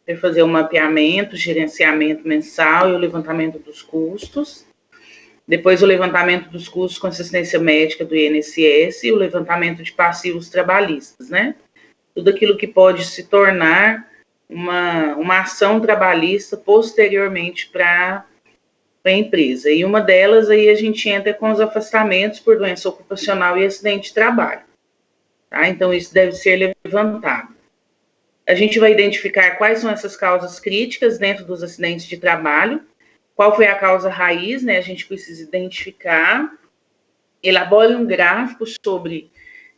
para fazer o mapeamento, gerenciamento mensal e o levantamento dos custos. Depois o levantamento dos custos com assistência médica do INSS e o levantamento de passivos trabalhistas, né? Tudo aquilo que pode se tornar uma ação trabalhista posteriormente para a empresa. E uma delas aí a gente entra com os afastamentos por doença ocupacional e acidente de trabalho. Tá? Então isso deve ser levantado. A gente vai identificar quais são essas causas críticas dentro dos acidentes de trabalho, qual foi a causa raiz, né? A gente precisa identificar, elabore um gráfico sobre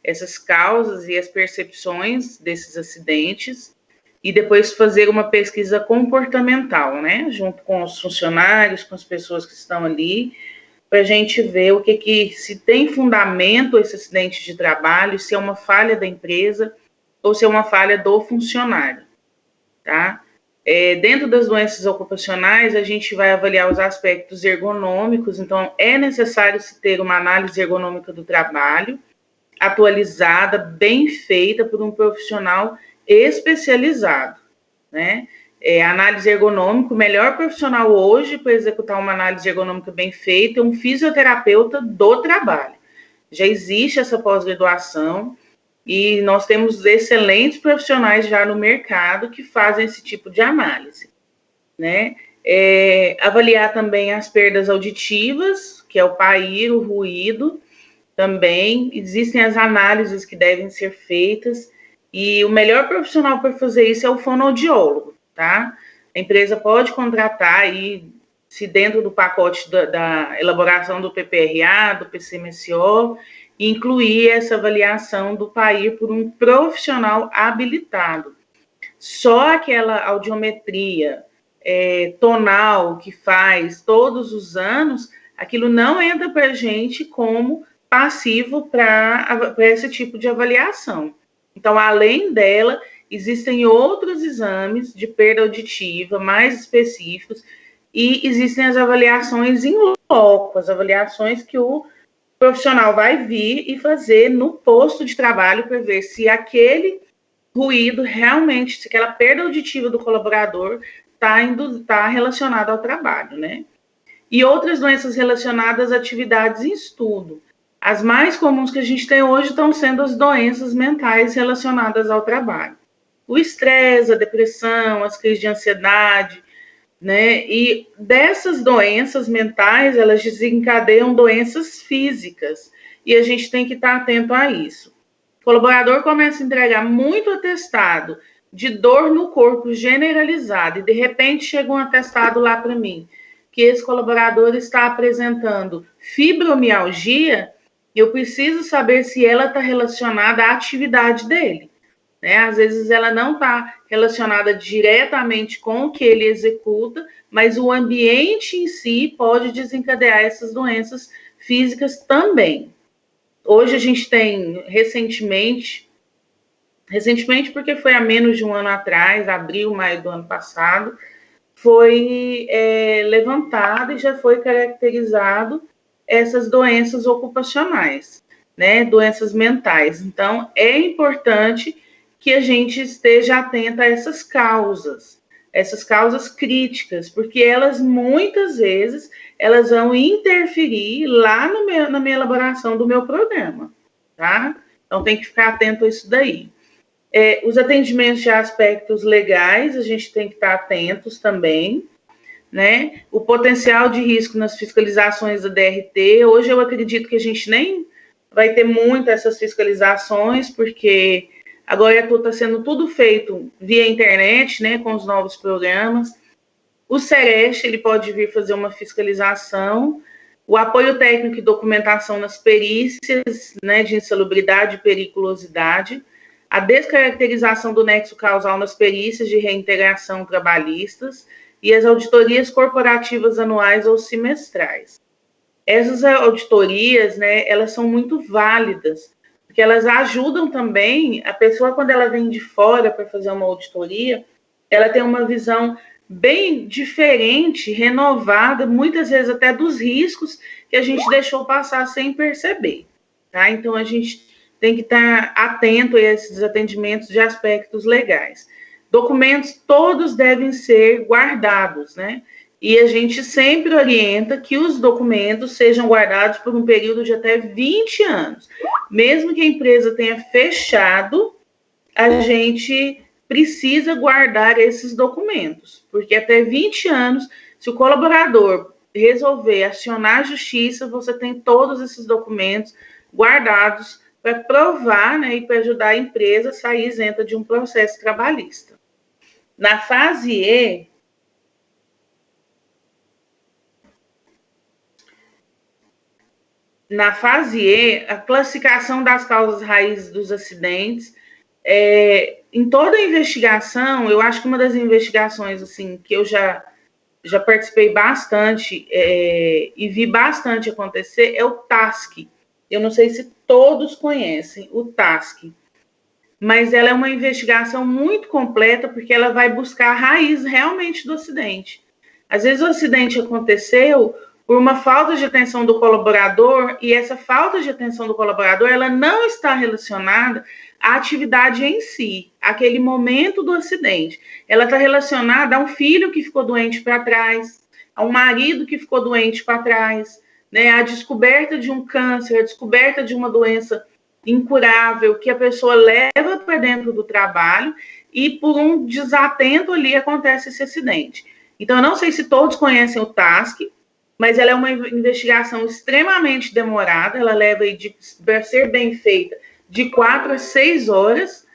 essas causas e as percepções desses acidentes e depois fazer uma pesquisa comportamental, né? Junto com os funcionários, com as pessoas que estão ali, para a gente ver o que se tem fundamento esse acidente de trabalho, se é uma falha da empresa ou se é uma falha do funcionário, tá? Dentro das doenças ocupacionais, a gente vai avaliar os aspectos ergonômicos, então é necessário se ter uma análise ergonômica do trabalho, atualizada, bem feita por um profissional especializado, né? Análise ergonômica, o melhor profissional hoje para executar uma análise ergonômica bem feita é um fisioterapeuta do trabalho. Já existe essa pós-graduação, e nós temos excelentes profissionais já no mercado que fazem esse tipo de análise, né? Avaliar também as perdas auditivas, que é o PAIR, o ruído, também existem as análises que devem ser feitas, e o melhor profissional para fazer isso é o fonoaudiólogo, tá? A empresa pode contratar aí, se dentro do pacote da elaboração do PPRA, do PCMSO, incluir essa avaliação do PAIR por um profissional habilitado. Só aquela audiometria tonal que faz todos os anos, aquilo não entra para a gente como passivo para esse tipo de avaliação. Então, além dela, existem outros exames de perda auditiva mais específicos e existem as avaliações in loco, as avaliações que o profissional vai vir e fazer no posto de trabalho para ver se aquele ruído realmente, se aquela perda auditiva do colaborador está relacionada ao trabalho, né? E outras doenças relacionadas a atividades em estudo. As mais comuns que a gente tem hoje estão sendo as doenças mentais relacionadas ao trabalho. O estresse, a depressão, as crises de ansiedade, né? E dessas doenças mentais, elas desencadeiam doenças físicas, e a gente tem que estar atento a isso. O colaborador começa a entregar muito atestado de dor no corpo generalizado, e de repente chega um atestado lá para mim, que esse colaborador está apresentando fibromialgia, eu preciso saber se ela está relacionada à atividade dele. Né? Às vezes ela não está relacionada diretamente com o que ele executa, mas o ambiente em si pode desencadear essas doenças físicas também. Hoje a gente tem recentemente porque foi há menos de um ano atrás, abril, maio do ano passado, foi levantado e já foi caracterizado essas doenças ocupacionais, né? Doenças mentais. Então, é importante que a gente esteja atenta a essas causas críticas, porque elas, muitas vezes, elas vão interferir lá na minha elaboração do meu programa, tá? Então, tem que ficar atento a isso daí. Os atendimentos de aspectos legais, a gente tem que estar atentos também, né? O potencial de risco nas fiscalizações da DRT, hoje eu acredito que a gente nem vai ter muito essas fiscalizações, porque agora está sendo tudo feito via internet, né, com os novos programas. O SEREST, ele pode vir fazer uma fiscalização, o apoio técnico e documentação nas perícias, né, de insalubridade e periculosidade, a descaracterização do nexo causal nas perícias de reintegração trabalhistas e as auditorias corporativas anuais ou semestrais. Essas auditorias, né, elas são muito válidas, porque elas ajudam também a pessoa, quando ela vem de fora para fazer uma auditoria, ela tem uma visão bem diferente, renovada, muitas vezes até dos riscos que a gente deixou passar sem perceber, tá? Então, a gente tem que estar atento a esses atendimentos de aspectos legais. Documentos todos devem ser guardados, né? E a gente sempre orienta que os documentos sejam guardados por um período de até 20 anos. Mesmo que a empresa tenha fechado, a gente precisa guardar esses documentos, porque até 20 anos, se o colaborador resolver acionar a justiça, você tem todos esses documentos guardados para provar, né, e para ajudar a empresa a sair isenta de um processo trabalhista. Na fase E, a classificação das causas raízes dos acidentes. Em toda a investigação, eu acho que uma das investigações assim que eu já participei bastante e vi bastante acontecer é o TASC. Eu não sei se todos conhecem o TASC, mas ela é uma investigação muito completa porque ela vai buscar a raiz realmente do acidente. Às vezes o acidente aconteceu por uma falta de atenção do colaborador e essa falta de atenção do colaborador ela não está relacionada à atividade em si, aquele momento do acidente. Ela está relacionada a um filho que ficou doente para trás, a um marido que ficou doente para trás, né? A descoberta de um câncer, a descoberta de uma doença incurável que a pessoa leva para dentro do trabalho e por um desatento ali acontece esse acidente. Então, eu não sei se todos conhecem o TASC, mas ela é uma investigação extremamente demorada, ela leva, para ser bem feita, de 4 a 6 horas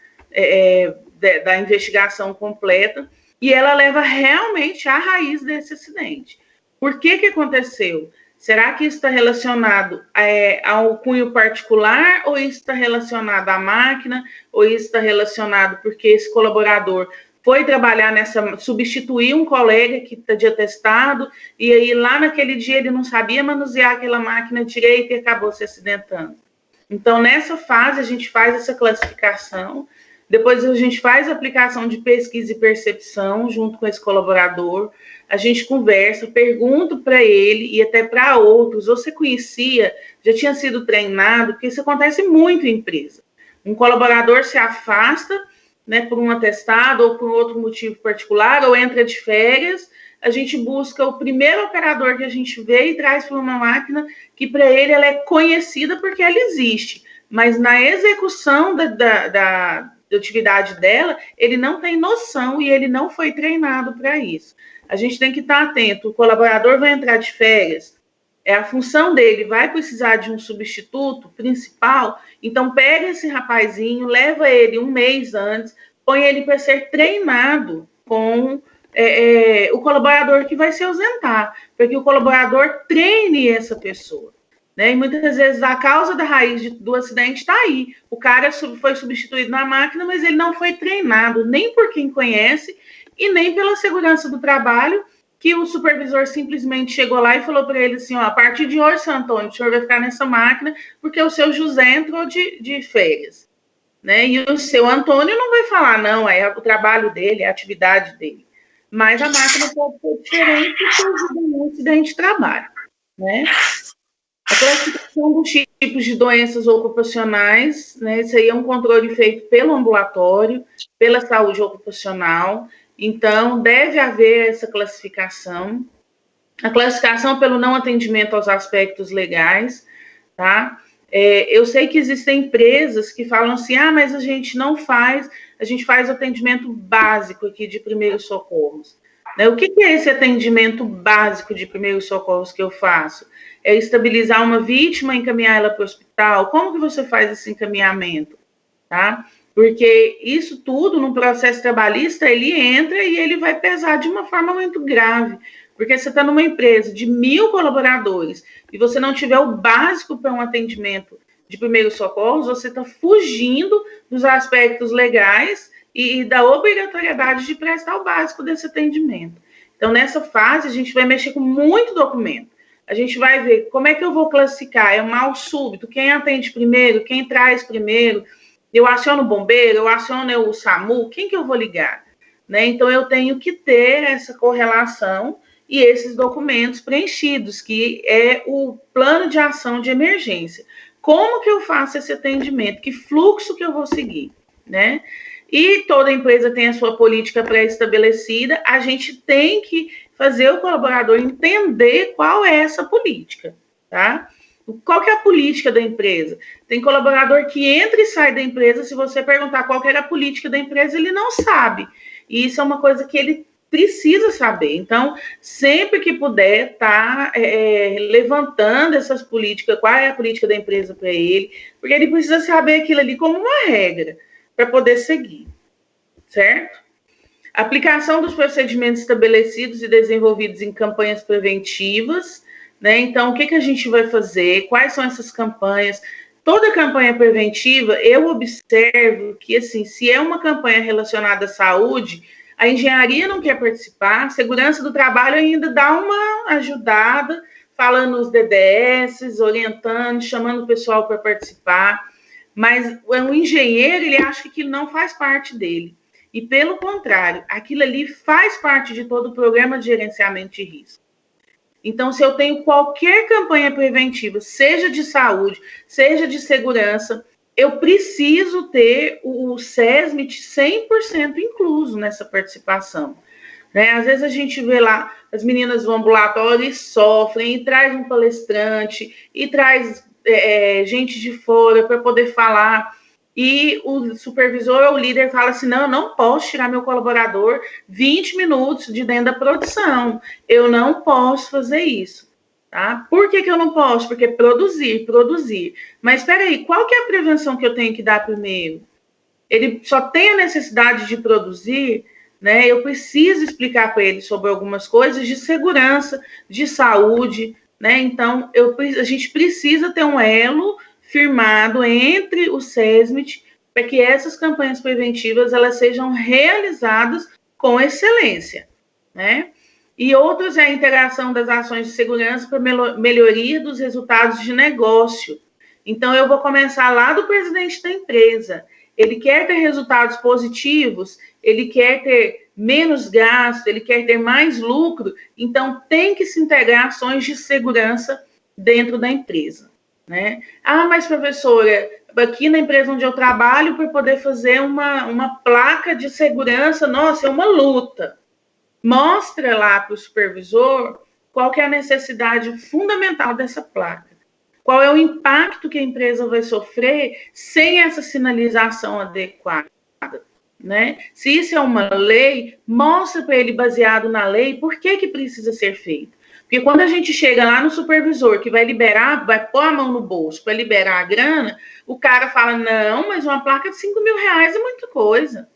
da investigação completa, e ela leva realmente à raiz desse acidente. Por que aconteceu? Será que isso está relacionado ao cunho particular, ou isso está relacionado à máquina, ou isso está relacionado porque esse colaborador foi trabalhar substituir um colega que está de atestado, e aí lá naquele dia ele não sabia manusear aquela máquina direito e acabou se acidentando. Então, nessa fase, a gente faz essa classificação, depois a gente faz a aplicação de pesquisa e percepção junto com esse colaborador, a gente conversa, pergunta para ele e até para outros, você conhecia, já tinha sido treinado, porque isso acontece muito em empresa. Um colaborador se afasta, né, por um atestado ou por outro motivo particular, ou entra de férias, a gente busca o primeiro operador que a gente vê e traz para uma máquina que para ele ela é conhecida porque ela existe, mas na execução da atividade dela, ele não tem noção e ele não foi treinado para isso. A gente tem que estar atento, o colaborador vai entrar de férias, a função dele vai precisar de um substituto principal, então pega esse rapazinho, leva ele um mês antes, põe ele para ser treinado com o colaborador que vai se ausentar, para que o colaborador treine essa pessoa. Né? E muitas vezes a causa da raiz do acidente está aí. O cara foi substituído na máquina, mas ele não foi treinado, nem por quem conhece e nem pela segurança do trabalho, que o supervisor simplesmente chegou lá e falou para ele assim, ó, a partir de hoje, seu Antônio, o senhor vai ficar nessa máquina porque o seu José entrou de férias. Né? E o seu Antônio não vai falar, não, é o trabalho dele, é a atividade dele. Mas a máquina pode ser diferente porque um acidente de trabalho. Né? A classificação dos tipos de doenças ocupacionais, né? Isso aí é um controle feito pelo ambulatório, pela saúde ocupacional. Então, deve haver essa classificação. A classificação pelo não atendimento aos aspectos legais, tá? Eu sei que existem empresas que falam assim, mas a gente não faz, a gente faz atendimento básico aqui de primeiros socorros. Né? O que é esse atendimento básico de primeiros socorros que eu faço? É estabilizar uma vítima, encaminhar ela para o hospital? Como que você faz esse encaminhamento? Tá? Porque isso tudo, no processo trabalhista, ele entra e ele vai pesar de uma forma muito grave. Porque você está numa empresa de 1.000 colaboradores e você não tiver o básico para um atendimento de primeiros socorros, você está fugindo dos aspectos legais e da obrigatoriedade de prestar o básico desse atendimento. Então, nessa fase, a gente vai mexer com muito documento. A gente vai ver como é que eu vou classificar, é um mal súbito, quem atende primeiro, quem traz primeiro, eu aciono o bombeiro, eu aciono o SAMU, quem que eu vou ligar? Né? Então, eu tenho que ter essa correlação e esses documentos preenchidos, que é o plano de ação de emergência. Como que eu faço esse atendimento? Que fluxo que eu vou seguir? Né? e toda empresa tem a sua política pré-estabelecida, a gente tem que fazer o colaborador entender qual é essa política, tá? Qual que é a política da empresa? Tem colaborador que entra e sai da empresa, se você perguntar qual que era a política da empresa, ele não sabe. E isso é uma coisa que ele precisa saber. Então, sempre que puder, tá levantando essas políticas, qual é a política da empresa para ele, porque ele precisa saber aquilo ali como uma regra para poder seguir, certo? Aplicação dos procedimentos estabelecidos e desenvolvidos em campanhas preventivas, né? Então, o que a gente vai fazer? Quais são essas campanhas? Toda campanha preventiva, eu observo que, assim, se é uma campanha relacionada à saúde, a engenharia não quer participar, a segurança do trabalho ainda dá uma ajudada, falando os DDS, orientando, chamando o pessoal para participar, mas o engenheiro, ele acha que aquilo não faz parte dele. E, pelo contrário, aquilo ali faz parte de todo o programa de gerenciamento de risco. Então, se eu tenho qualquer campanha preventiva, seja de saúde, seja de segurança, eu preciso ter o SESMIT 100% incluso nessa participação. Né? Às vezes a gente vê lá, as meninas vão ao ambulatório e sofrem, e traz um palestrante, e traz gente de fora para poder falar, e o supervisor ou o líder fala assim, não, eu não posso tirar meu colaborador 20 minutos de dentro da produção, eu não posso fazer isso. Tá? Por que eu não posso? Porque produzir. Mas espera aí, qual que é a prevenção que eu tenho que dar primeiro? Ele só tem a necessidade de produzir, né? Eu preciso explicar para ele sobre algumas coisas de segurança, de saúde, né? Então, a gente precisa ter um elo firmado entre o SESMIT para que essas campanhas preventivas elas sejam realizadas com excelência, né? E outros é a integração das ações de segurança para melhoria dos resultados de negócio. Então, eu vou começar lá do presidente da empresa. Ele quer ter resultados positivos, ele quer ter menos gasto, ele quer ter mais lucro, então tem que se integrar ações de segurança dentro da empresa. Né? Ah, mas professora, aqui na empresa onde eu trabalho, para poder fazer uma placa de segurança, nossa, é uma luta. Mostra lá para o supervisor qual que é a necessidade fundamental dessa placa. Qual é o impacto que a empresa vai sofrer sem essa sinalização adequada. Né? Se isso é uma lei, mostra para ele, baseado na lei, por que precisa ser feito. Porque quando a gente chega lá no supervisor que vai liberar, vai pôr a mão no bolso para liberar a grana, o cara fala, não, mas uma placa de 5 mil reais é muita coisa.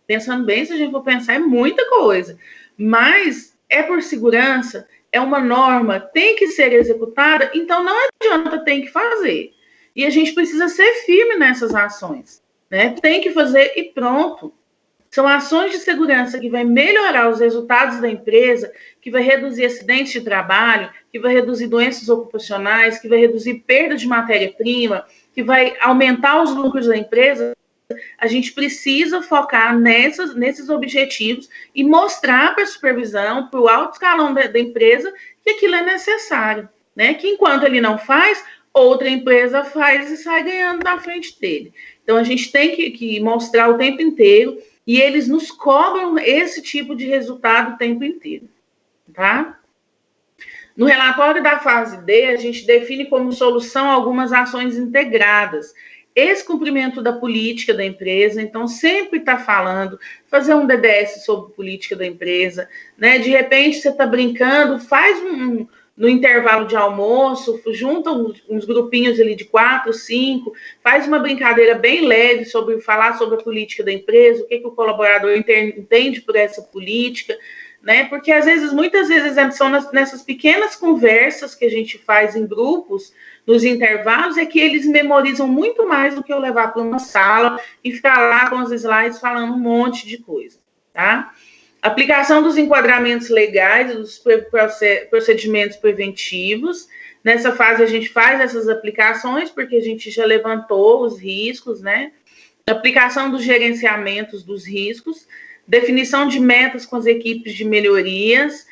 Pensando bem, se a gente for pensar, é muita coisa. Mas é por segurança, é uma norma, tem que ser executada, então não adianta, tem que fazer. E a gente precisa ser firme nessas ações. Né? Tem que fazer e pronto. São ações de segurança que vai melhorar os resultados da empresa, que vai reduzir acidentes de trabalho, que vai reduzir doenças ocupacionais, que vai reduzir perda de matéria-prima, que vai aumentar os lucros da empresa. A gente precisa focar nesses objetivos e mostrar para a supervisão, para o alto escalão da empresa, que aquilo é necessário. Né? Que enquanto ele não faz, outra empresa faz e sai ganhando na frente dele. Então, a gente tem que mostrar o tempo inteiro e eles nos cobram esse tipo de resultado o tempo inteiro, tá? No relatório da fase D, a gente define como solução algumas ações integradas. Esse cumprimento da política da empresa, então, sempre está falando, fazer um DDS sobre política da empresa, né? De repente, você está brincando, faz no intervalo de almoço, junta uns grupinhos ali de 4, 5, faz uma brincadeira bem leve sobre falar sobre a política da empresa, o que o colaborador entende por essa política, né? Porque muitas vezes são nessas pequenas conversas que a gente faz em grupos, nos intervalos, é que eles memorizam muito mais do que eu levar para uma sala e ficar lá com os slides falando um monte de coisa, tá? Aplicação dos enquadramentos legais, dos procedimentos preventivos. Nessa fase, a gente faz essas aplicações, porque a gente já levantou os riscos, né? Aplicação dos gerenciamentos dos riscos, definição de metas com as equipes de melhorias.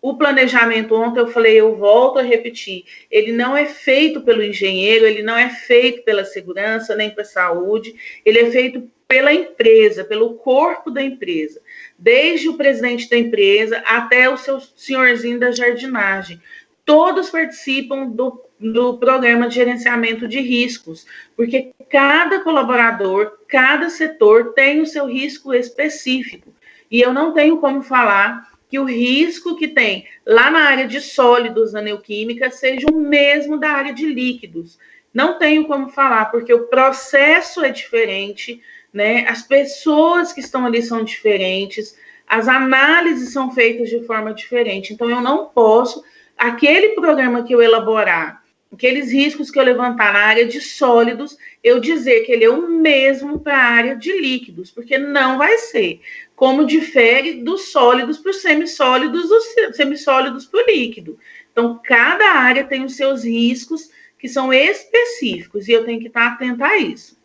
O planejamento ontem, eu falei, eu volto a repetir, ele não é feito pelo engenheiro, ele não é feito pela segurança, nem pela saúde, ele é feito pela empresa, pelo corpo da empresa, desde o presidente da empresa até o seu senhorzinho da jardinagem. Todos participam do programa de gerenciamento de riscos, porque cada colaborador, cada setor tem o seu risco específico. E eu não tenho como falar que o risco que tem lá na área de sólidos na Neoquímica seja o mesmo da área de líquidos. Não tenho como falar, porque o processo é diferente, né? As pessoas que estão ali são diferentes, as análises são feitas de forma diferente. Então, eu não posso, aquele programa que eu elaborar, aqueles riscos que eu levantar na área de sólidos, eu dizer que ele é o mesmo para a área de líquidos, porque não vai ser. Como difere dos sólidos para os semissólidos, dos semissólidos para o líquido. Então, cada área tem os seus riscos que são específicos e eu tenho que estar atenta a isso.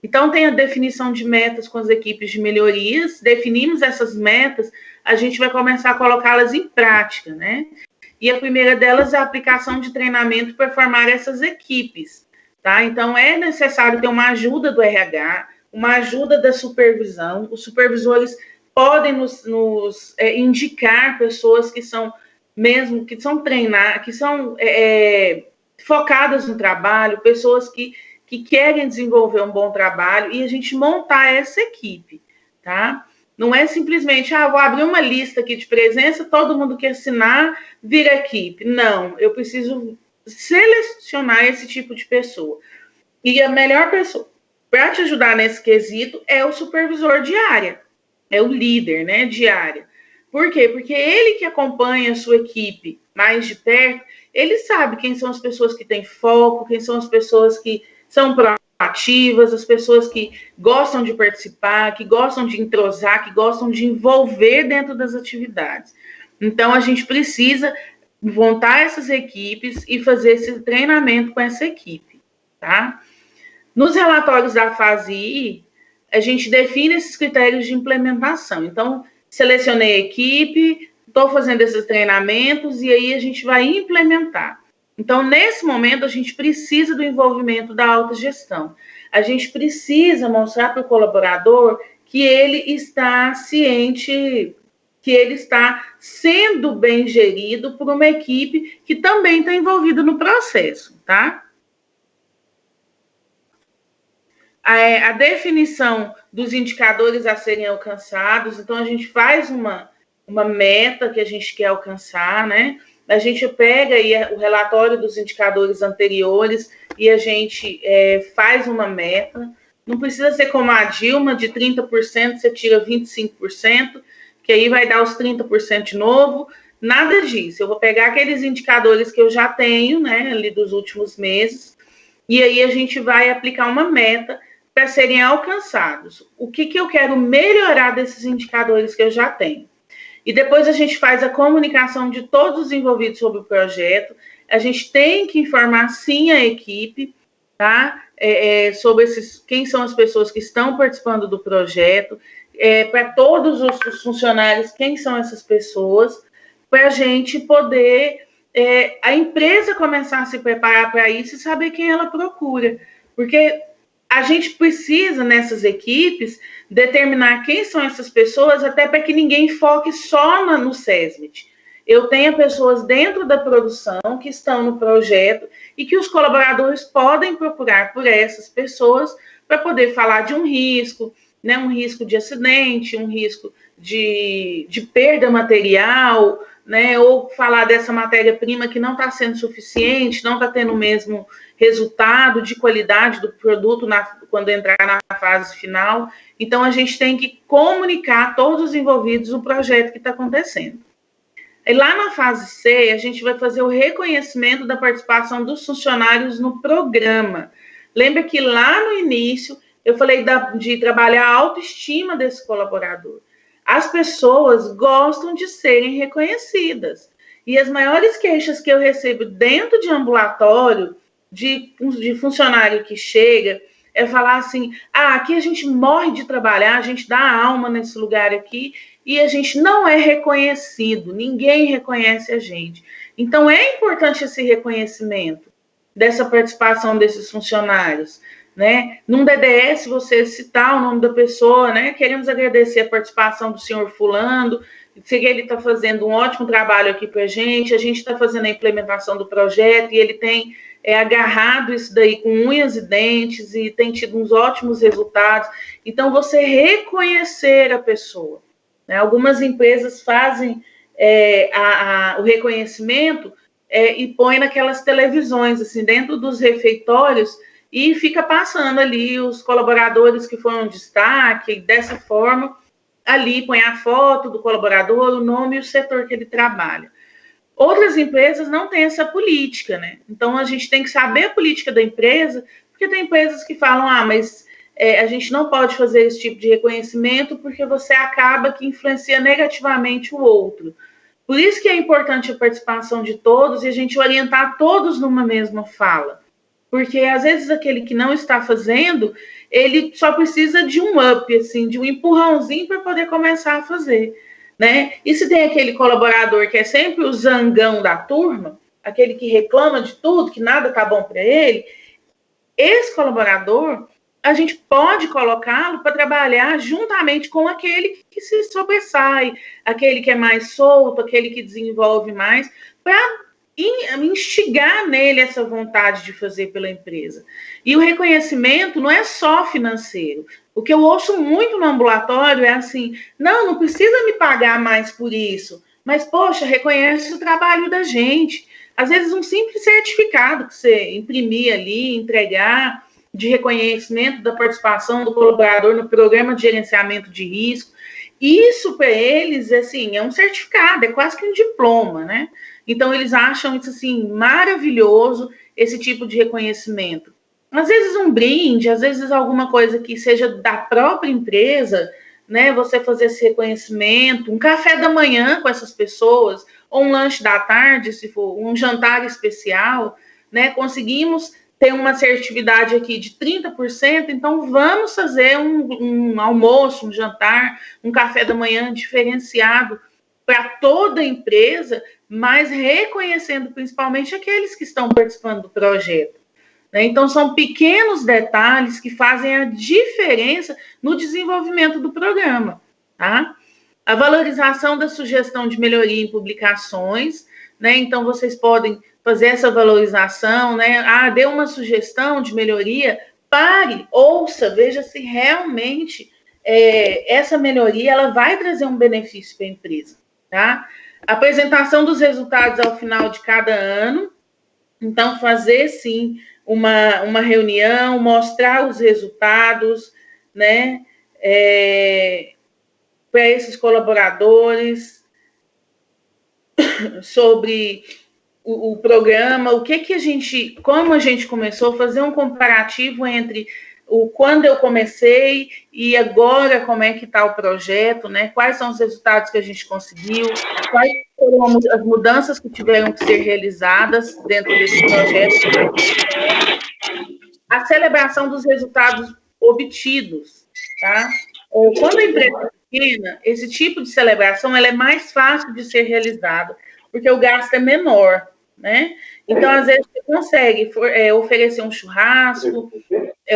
Então, tem a definição de metas com as equipes de melhorias, definimos essas metas, a gente vai começar a colocá-las em prática, né? E a primeira delas é a aplicação de treinamento para formar essas equipes, tá? Então, é necessário ter uma ajuda do RH, uma ajuda da supervisão. Os supervisores podem nos indicar pessoas que são treinadas, que são focadas no trabalho, pessoas que querem desenvolver um bom trabalho e a gente montar essa equipe, tá? Não é simplesmente, vou abrir uma lista aqui de presença, todo mundo que assinar vira equipe. Não, eu preciso selecionar esse tipo de pessoa. E a melhor pessoa para te ajudar nesse quesito é o supervisor de área, é o líder, né, de área. Por quê? Porque ele que acompanha a sua equipe mais de perto, ele sabe quem são as pessoas que têm foco, quem são as pessoas que são proativas, as pessoas que gostam de participar, que gostam de entrosar, que gostam de envolver dentro das atividades. Então, a gente precisa montar essas equipes e fazer esse treinamento com essa equipe, tá? Nos relatórios da fase I, a gente define esses critérios de implementação. Então, selecionei a equipe, estou fazendo esses treinamentos e aí a gente vai implementar. Então, nesse momento, a gente precisa do envolvimento da autogestão. A gente precisa mostrar para o colaborador que ele está ciente, que ele está sendo bem gerido por uma equipe que também está envolvida no processo, tá? A definição dos indicadores a serem alcançados, então a gente faz uma meta que a gente quer alcançar, né? A gente pega aí o relatório dos indicadores anteriores e a gente faz uma meta. Não precisa ser como a Dilma, de 30%, você tira 25%, que aí vai dar os 30% de novo. Nada disso. Eu vou pegar aqueles indicadores que eu já tenho, né, ali dos últimos meses, e aí a gente vai aplicar uma meta para serem alcançados. O que eu quero melhorar desses indicadores que eu já tenho? E depois a gente faz a comunicação de todos os envolvidos sobre o projeto. A gente tem que informar, sim, a equipe, tá? Sobre quem são as pessoas que estão participando do projeto, para todos os funcionários, quem são essas pessoas, para a gente poder, a empresa começar a se preparar para isso e saber quem ela procura. Porque a gente precisa, nessas equipes, determinar quem são essas pessoas, até para que ninguém foque só no SESMIT. Eu tenho pessoas dentro da produção que estão no projeto e que os colaboradores podem procurar por essas pessoas para poder falar de um risco, né, um risco de acidente, um risco de perda material, né, ou falar dessa matéria-prima que não está sendo suficiente, não está tendo o mesmo resultado de qualidade do produto quando entrar na fase final. Então, a gente tem que comunicar a todos os envolvidos o projeto que está acontecendo. E lá na fase C, a gente vai fazer o reconhecimento da participação dos funcionários no programa. Lembra que lá no início eu falei de trabalhar a autoestima desse colaborador. As pessoas gostam de serem reconhecidas. E as maiores queixas que eu recebo dentro de ambulatório, de funcionário que chega, é falar assim, aqui a gente morre de trabalhar, a gente dá a alma nesse lugar aqui e a gente não é reconhecido, ninguém reconhece a gente. Então, é importante esse reconhecimento dessa participação desses funcionários, né? Num DDS, você citar o nome da pessoa, né? Queremos agradecer a participação do senhor fulano, que ele está fazendo um ótimo trabalho aqui para a gente está fazendo a implementação do projeto e ele tem agarrado isso daí com unhas e dentes e tem tido uns ótimos resultados. Então, você reconhecer a pessoa. Né? Algumas empresas fazem o reconhecimento e põe naquelas televisões, assim, dentro dos refeitórios, e fica passando ali os colaboradores que foram destaque, dessa forma, ali põe a foto do colaborador, o nome e o setor que ele trabalha. Outras empresas não têm essa política, né? Então, a gente tem que saber a política da empresa, porque tem empresas que falam, mas a gente não pode fazer esse tipo de reconhecimento porque você acaba que influencia negativamente o outro. Por isso que é importante a participação de todos e a gente orientar todos numa mesma fala. Porque, às vezes, aquele que não está fazendo, ele só precisa de um up, assim, de um empurrãozinho para poder começar a fazer. Né? E se tem aquele colaborador que é sempre o zangão da turma, aquele que reclama de tudo, que nada está bom para ele, esse colaborador, a gente pode colocá-lo para trabalhar juntamente com aquele que se sobressai, aquele que é mais solto, aquele que desenvolve mais, para instigar nele essa vontade de fazer pela empresa. E o reconhecimento não é só financeiro. O que eu ouço muito no ambulatório é assim, não precisa me pagar mais por isso, mas, poxa, reconhece o trabalho da gente. Às vezes, um simples certificado que você imprimir ali, entregar, de reconhecimento da participação do colaborador no programa de gerenciamento de risco, isso para eles, assim, é um certificado, é quase que um diploma, né? Então, eles acham isso, assim, maravilhoso, esse tipo de reconhecimento. Às vezes um brinde, às vezes alguma coisa que seja da própria empresa, né? Você fazer esse reconhecimento, um café da manhã com essas pessoas, ou um lanche da tarde, se for um jantar especial, né? Conseguimos ter uma assertividade aqui de 30%, então vamos fazer um almoço, um jantar, um café da manhã diferenciado para toda a empresa, mas reconhecendo principalmente aqueles que estão participando do projeto. Né? Então, são pequenos detalhes que fazem a diferença no desenvolvimento do programa. Tá? A valorização da sugestão de melhoria em publicações, né? Então, vocês podem fazer essa valorização, né? Deu uma sugestão de melhoria, pare, ouça, veja se realmente essa melhoria ela vai trazer um benefício para a empresa. Tá? Apresentação dos resultados ao final de cada ano. Então, fazer, sim, uma reunião, mostrar os resultados, né, para esses colaboradores, sobre o programa, como a gente começou, fazer um comparativo entre quando eu comecei e agora como é que está o projeto, né? Quais são os resultados que a gente conseguiu, quais foram as mudanças que tiveram que ser realizadas dentro desse projeto. A celebração dos resultados obtidos, tá? Quando a empresa é pequena, esse tipo de celebração ela é mais fácil de ser realizada, porque o gasto é menor, né? Então, às vezes, você consegue oferecer um churrasco,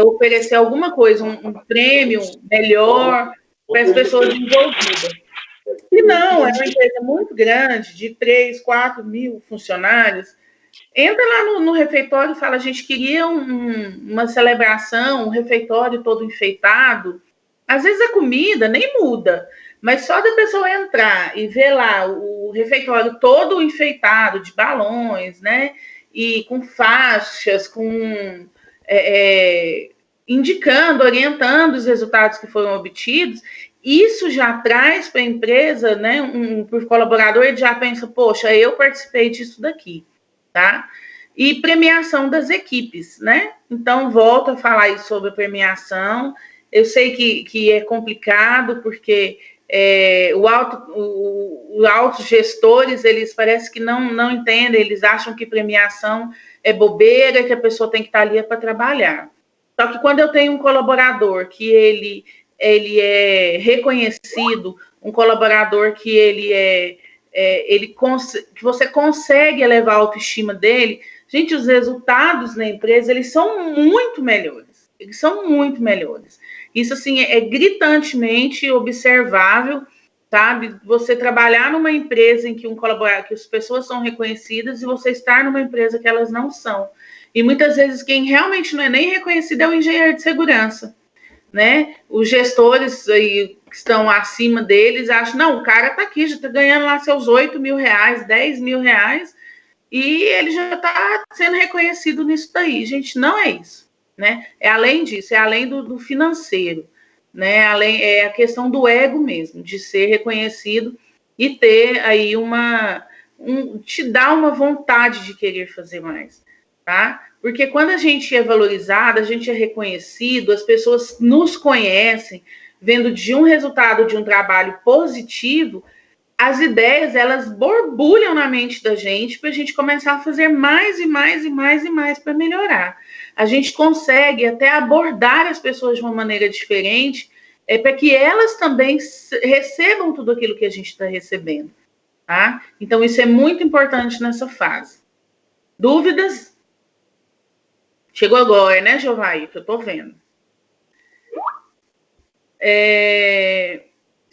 oferecer alguma coisa, um prêmio melhor para as pessoas envolvidas. Se não, é uma empresa muito grande, de 3, 4 mil funcionários, entra lá no refeitório e fala, a gente queria uma celebração, um refeitório todo enfeitado. Às vezes a comida nem muda, mas só da pessoa entrar e ver lá o refeitório todo enfeitado de balões, né? E com faixas, indicando, orientando os resultados que foram obtidos, isso já traz para a empresa, né? Por colaborador, ele já pensa, poxa, eu participei disso daqui, tá? E premiação das equipes, né? Então, volto a falar aí sobre a premiação. Eu sei que é complicado, porque os altos gestores, eles parece que não entendem, eles acham que premiação é bobeira, que a pessoa tem que estar ali para trabalhar. Só que quando eu tenho um colaborador que ele é reconhecido, um colaborador que que você consegue elevar a autoestima dele, gente, os resultados na empresa, eles são muito melhores. Eles são muito melhores. Isso, assim, é gritantemente observável, sabe? Você trabalhar numa empresa em que que as pessoas são reconhecidas e você estar numa empresa que elas não são. E muitas vezes quem realmente não é nem reconhecido é o engenheiro de segurança, né? Os gestores aí que estão acima deles acham, não, o cara está aqui, já está ganhando lá seus 8 mil reais, 10 mil reais, e ele já está sendo reconhecido nisso daí. Gente, não é isso, né? É além disso, é além do financeiro, né? É a questão do ego mesmo, de ser reconhecido e ter aí te dá uma vontade de querer fazer mais, tá? Porque quando a gente é valorizado, a gente é reconhecido, as pessoas nos conhecem, vendo de um resultado de um trabalho positivo, as ideias, elas borbulham na mente da gente para a gente começar a fazer mais e mais e mais e mais para melhorar. A gente consegue até abordar as pessoas de uma maneira diferente, para que elas também recebam tudo aquilo que a gente está recebendo, tá? Então, isso é muito importante nessa fase. Dúvidas? Chegou agora, né, Giovanni? Que eu tô vendo.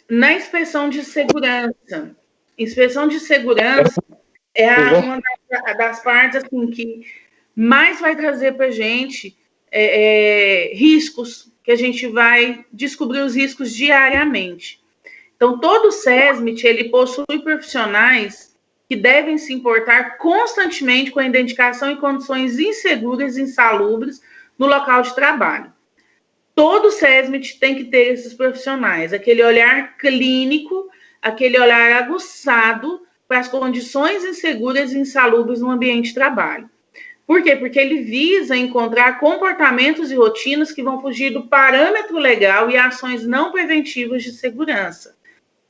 Na inspeção de segurança. Inspeção de segurança é uma das partes assim, que mais vai trazer para a gente riscos, que a gente vai descobrir os riscos diariamente. Então, todo o SESMIT, ele possui profissionais que devem se importar constantemente com a identificação e condições inseguras e insalubres no local de trabalho. Todo SESMIT tem que ter esses profissionais, aquele olhar clínico, aquele olhar aguçado para as condições inseguras e insalubres no ambiente de trabalho. Por quê? Porque ele visa encontrar comportamentos e rotinas que vão fugir do parâmetro legal e ações não preventivas de segurança.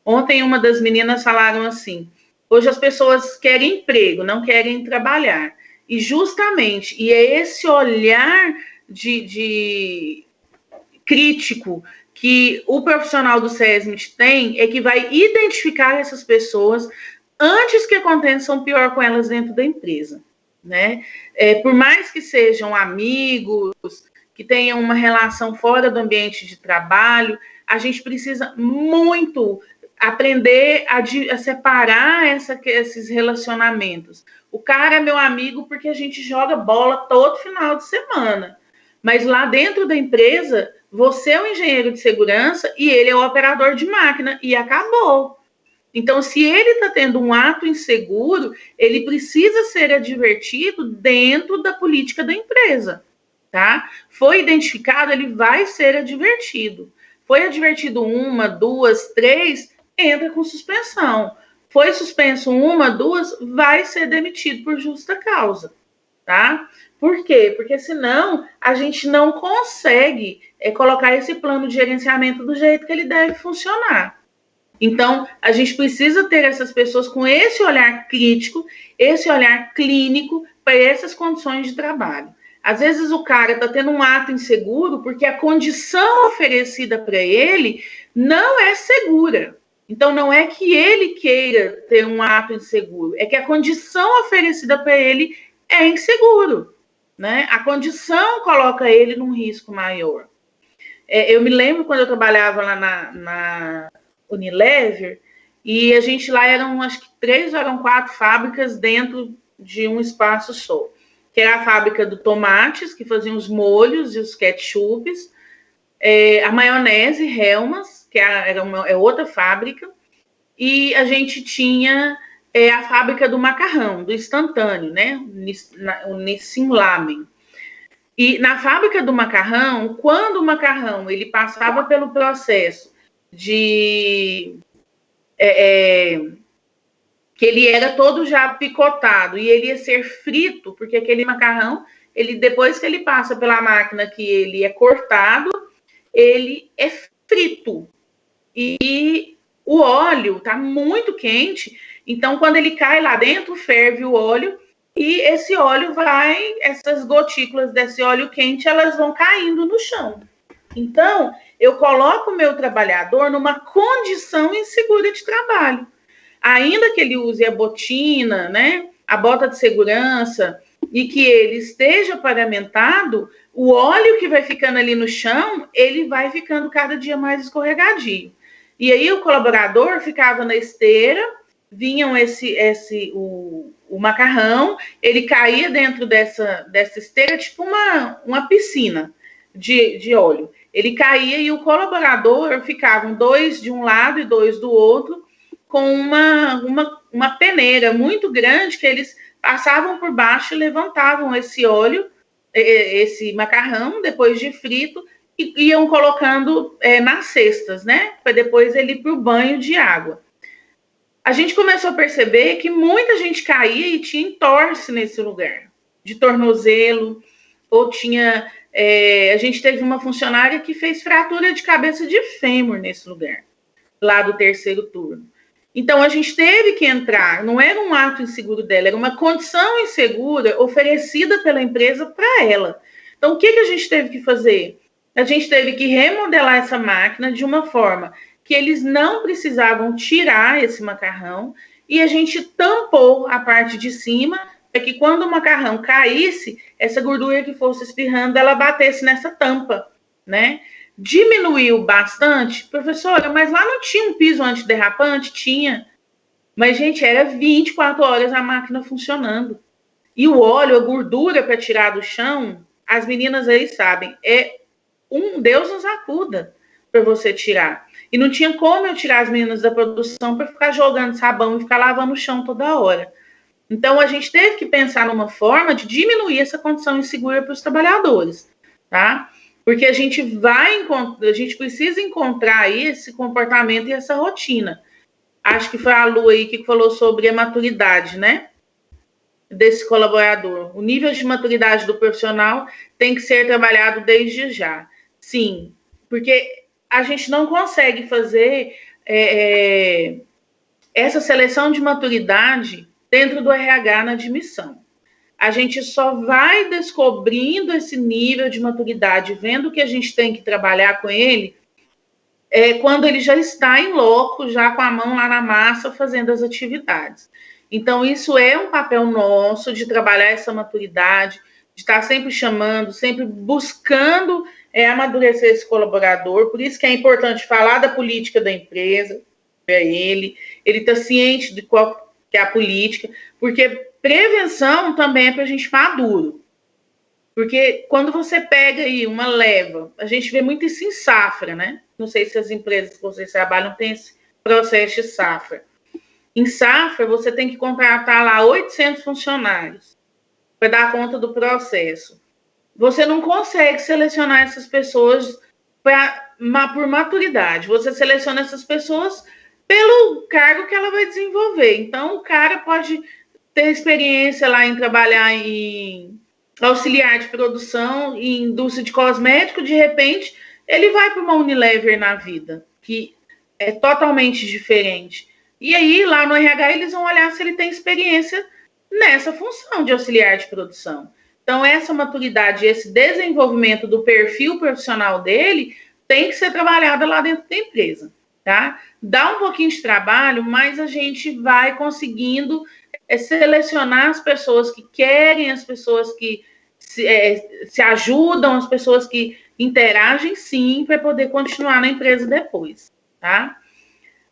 Ontem uma das meninas falaram assim, hoje as pessoas querem emprego, não querem trabalhar. E justamente, e é esse olhar de crítico que o profissional do SESMIT tem, é que vai identificar essas pessoas antes que aconteçam pior com elas dentro da empresa, né? Por mais que sejam amigos, que tenham uma relação fora do ambiente de trabalho, a gente precisa muito aprender a separar esses relacionamentos. O cara é meu amigo porque a gente joga bola todo final de semana. Mas lá dentro da empresa, você é o engenheiro de segurança e ele é o operador de máquina e acabou. Então, se ele está tendo um ato inseguro, ele precisa ser advertido dentro da política da empresa, tá? Foi identificado, ele vai ser advertido. Foi advertido 1, 2, 3, entra com suspensão. Foi suspenso 1, 2, vai ser demitido por justa causa, tá? Por quê? Porque senão a gente não consegue colocar esse plano de gerenciamento do jeito que ele deve funcionar. Então, a gente precisa ter essas pessoas com esse olhar crítico, esse olhar clínico para essas condições de trabalho. Às vezes o cara está tendo um ato inseguro porque a condição oferecida para ele não é segura. Então, não é que ele queira ter um ato inseguro, é que a condição oferecida para ele é inseguro, né? A condição coloca ele num risco maior. Eu me lembro quando eu trabalhava lá na Unilever, e a gente lá eram, acho que 3 ou eram 4 fábricas dentro de um espaço só. Que era a fábrica do tomates, que fazia os molhos e os ketchups, a maionese Hellmann's, que é outra fábrica, e a gente tinha a fábrica do macarrão, do instantâneo, né? O Nissin Lamen. E na fábrica do macarrão, quando o macarrão ele passava pelo processo de que ele era todo já picotado e ele ia ser frito, porque aquele macarrão, ele depois que ele passa pela máquina que ele é cortado, ele é frito. E o óleo está muito quente, então quando ele cai lá dentro, ferve o óleo e esse óleo essas gotículas desse óleo quente, elas vão caindo no chão. Então, eu coloco o meu trabalhador numa condição insegura de trabalho. Ainda que ele use a botina, né, a bota de segurança, e que ele esteja paramentado, o óleo que vai ficando ali no chão, ele vai ficando cada dia mais escorregadio. E aí o colaborador ficava na esteira, vinham o macarrão, ele caía dentro dessa esteira, tipo uma piscina de óleo. Ele caía e o colaborador ficavam 2 de um lado e 2 do outro, com uma peneira muito grande que eles passavam por baixo e levantavam esse óleo, esse macarrão, depois de frito, e iam colocando nas cestas, né? Para depois ele ir para o banho de água. A gente começou a perceber que muita gente caía e tinha entorse nesse lugar, de tornozelo, ou tinha... a gente teve uma funcionária que fez fratura de cabeça de fêmur nesse lugar, lá do terceiro turno. Então, a gente teve que entrar, não era um ato inseguro dela, era uma condição insegura oferecida pela empresa para ela. Então, o que a gente teve que fazer? A gente teve que remodelar essa máquina de uma forma que eles não precisavam tirar esse macarrão e a gente tampou a parte de cima para que quando o macarrão caísse, essa gordura que fosse espirrando, ela batesse nessa tampa, né? Diminuiu bastante, professora, mas lá não tinha um piso antiderrapante? Tinha. Mas, gente, era 24 horas a máquina funcionando. E o óleo, a gordura para tirar do chão, as meninas aí sabem, é um Deus nos acuda para você tirar. E não tinha como eu tirar as meninas da produção para ficar jogando sabão e ficar lavando o chão toda hora. Então, a gente teve que pensar numa forma de diminuir essa condição insegura para os trabalhadores, tá? Porque a gente precisa encontrar aí esse comportamento e essa rotina. Acho que foi a Lu aí que falou sobre a maturidade, né? Desse colaborador. O nível de maturidade do profissional tem que ser trabalhado desde já. Sim, porque a gente não consegue fazer essa seleção de maturidade dentro do RH na admissão. A gente só vai descobrindo esse nível de maturidade, vendo que a gente tem que trabalhar com ele, quando ele já está em loco, já com a mão lá na massa, fazendo as atividades. Então, isso é um papel nosso de trabalhar essa maturidade, de estar sempre chamando, sempre buscando amadurecer esse colaborador. Por isso que é importante falar da política da empresa para ele está ciente de qual que é a política, porque prevenção também é para a gente maduro. Porque quando você pega aí uma leva, a gente vê muito isso em safra, né? Não sei se as empresas que vocês trabalham têm esse processo de safra. Em safra, você tem que contratar lá 800 funcionários para dar conta do processo. Você não consegue selecionar essas pessoas por maturidade. Você seleciona essas pessoas pelo cargo que ela vai desenvolver. Então, o cara pode ter experiência lá em trabalhar em auxiliar de produção, em indústria de cosmético, de repente, ele vai para uma Unilever na vida, que é totalmente diferente. E aí, lá no RH, eles vão olhar se ele tem experiência nessa função de auxiliar de produção. Então, essa maturidade, esse desenvolvimento do perfil profissional dele tem que ser trabalhado lá dentro da empresa, tá? Dá um pouquinho de trabalho, mas a gente vai conseguindo selecionar as pessoas que querem, as pessoas que se ajudam, as pessoas que interagem, sim, para poder continuar na empresa depois, tá?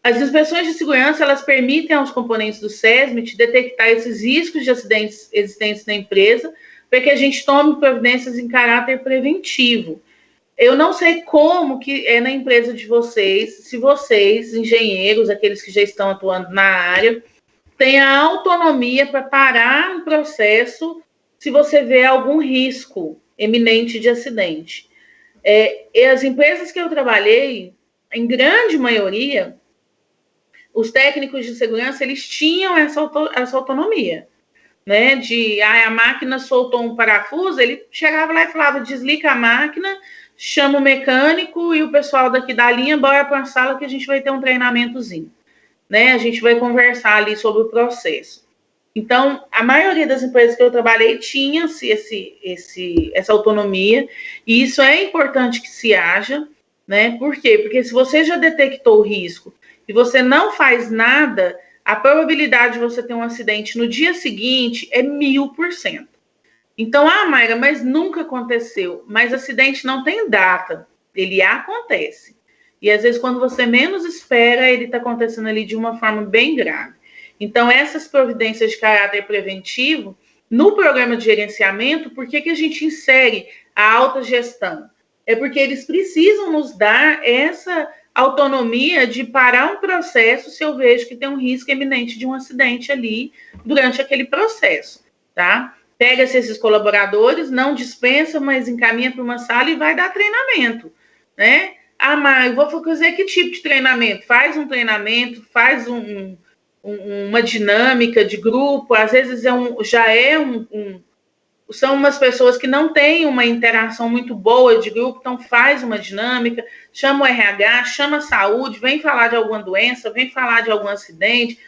As inspeções de segurança, elas permitem aos componentes do SESMIT detectar esses riscos de acidentes existentes na empresa, para que a gente tome providências em caráter preventivo. Eu não sei como que é na empresa de vocês, se vocês, engenheiros, aqueles que já estão atuando na área, têm a autonomia para parar um processo se você vê algum risco eminente de acidente. E as empresas que eu trabalhei, em grande maioria, os técnicos de segurança, eles tinham essa autonomia, né? A máquina soltou um parafuso, ele chegava lá e falava, desliga a máquina, chama o mecânico e o pessoal daqui da linha, bora para a sala que a gente vai ter um treinamentozinho, né? A gente vai conversar ali sobre o processo. Então, a maioria das empresas que eu trabalhei tinha essa autonomia, e isso é importante que se haja, né? Por quê? Porque se você já detectou o risco e você não faz nada, a probabilidade de você ter um acidente no dia seguinte é 1000%. Então, Mayra, mas nunca aconteceu. Mas acidente não tem data, ele acontece. E às vezes, quando você menos espera, ele está acontecendo ali de uma forma bem grave. Então, essas providências de caráter preventivo, no programa de gerenciamento, por que a gente insere a autogestão? É porque eles precisam nos dar essa autonomia de parar um processo se eu vejo que tem um risco iminente de um acidente ali durante aquele processo, tá? Pega-se esses colaboradores, não dispensa, mas encaminha para uma sala e vai dar treinamento, né? Mas eu vou fazer que tipo de treinamento? Faz um treinamento, faz uma dinâmica de grupo, às vezes são umas pessoas que não têm uma interação muito boa de grupo, então faz uma dinâmica, chama o RH, chama a saúde, vem falar de alguma doença, vem falar de algum acidente,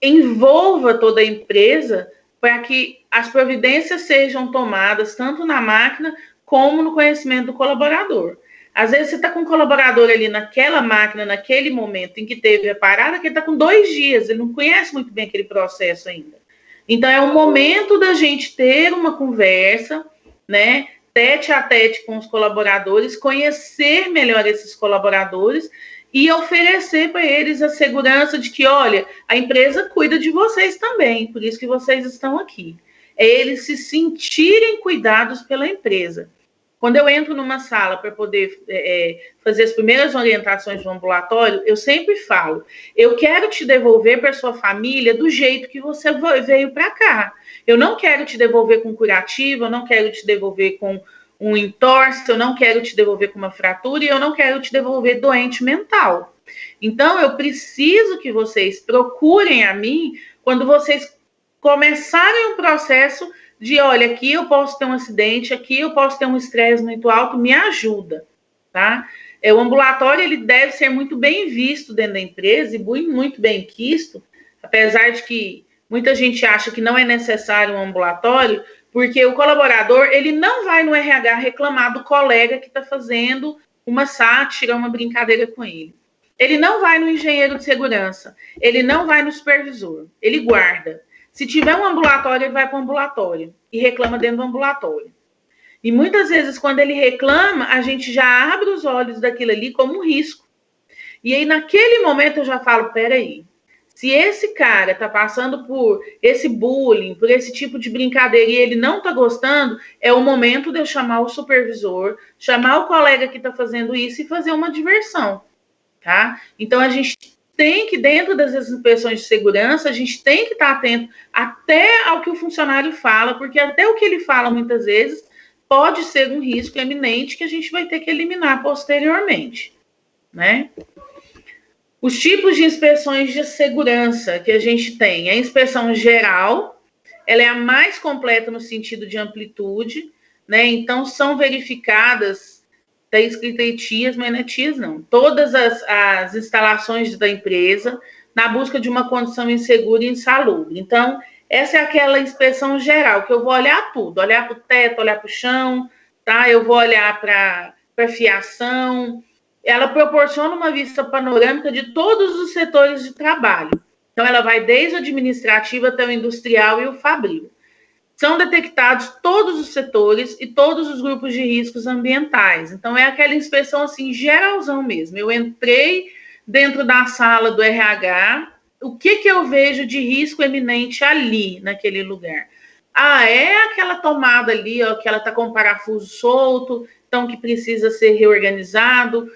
envolva toda a empresa para que as providências sejam tomadas tanto na máquina como no conhecimento do colaborador. Às vezes você está com um colaborador ali naquela máquina, naquele momento em que teve a parada, que ele está com 2 dias, ele não conhece muito bem aquele processo ainda. Então é o momento da gente ter uma conversa, né, tete a tete com os colaboradores, conhecer melhor esses colaboradores e oferecer para eles a segurança de que, olha, a empresa cuida de vocês também, por isso que vocês estão aqui. É eles se sentirem cuidados pela empresa. Quando eu entro numa sala para poder fazer as primeiras orientações do ambulatório, eu sempre falo, eu quero te devolver para sua família do jeito que você veio para cá. Eu não quero te devolver com curativo, eu não quero te devolver com um entorse, eu não quero te devolver com uma fratura e eu não quero te devolver doente mental. Então, eu preciso que vocês procurem a mim quando vocês começarem o processo de, olha, aqui eu posso ter um acidente, aqui eu posso ter um estresse muito alto, me ajuda, tá? O ambulatório, ele deve ser muito bem visto dentro da empresa e muito bem quisto, apesar de que muita gente acha que não é necessário um ambulatório, porque o colaborador, ele não vai no RH reclamar do colega que está fazendo uma sátira, uma brincadeira com ele. Ele não vai no engenheiro de segurança, ele não vai no supervisor, ele guarda. Se tiver um ambulatório, ele vai para o ambulatório e reclama dentro do ambulatório. E muitas vezes, quando ele reclama, a gente já abre os olhos daquilo ali como um risco. E aí, naquele momento, eu já falo, peraí, se esse cara está passando por esse bullying, por esse tipo de brincadeira e ele não está gostando, é o momento de eu chamar o supervisor, chamar o colega que está fazendo isso e fazer uma diversão, tá? Então, a gente tem que, dentro das inspeções de segurança, a gente tem que estar atento até ao que o funcionário fala, porque até o que ele fala, muitas vezes, pode ser um risco eminente que a gente vai ter que eliminar posteriormente, né? Os tipos de inspeções de segurança que a gente tem, a inspeção geral, ela é a mais completa no sentido de amplitude, né? Então, são verificadas, está escrito aí TIAs, mas não é TIAs, não. Todas as instalações da empresa na busca de uma condição insegura e insalubre. Então, essa é aquela inspeção geral, que eu vou olhar tudo, olhar para o teto, olhar para o chão, tá? Eu vou olhar para a fiação. Ela proporciona uma vista panorâmica de todos os setores de trabalho. Então, ela vai desde o administrativo até o industrial e o fabril. São detectados todos os setores e todos os grupos de riscos ambientais. Então, é aquela inspeção, assim, geralzão mesmo. Eu entrei dentro da sala do RH, o que eu vejo de risco eminente ali, naquele lugar? É aquela tomada ali, ó, que ela está com um parafuso solto, então que precisa ser reorganizado.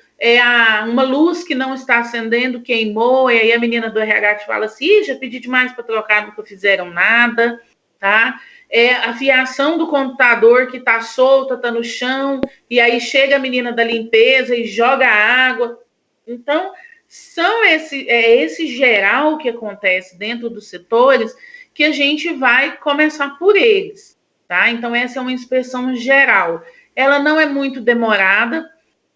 Uma luz que não está acendendo, queimou, e aí a menina do RH te fala assim, já pedi demais para trocar, nunca fizeram nada, tá? A fiação do computador que está solta, está no chão, e aí chega a menina da limpeza e joga água. Então, esse geral que acontece dentro dos setores que a gente vai começar por eles, tá? Então, essa é uma inspeção geral. Ela não é muito demorada,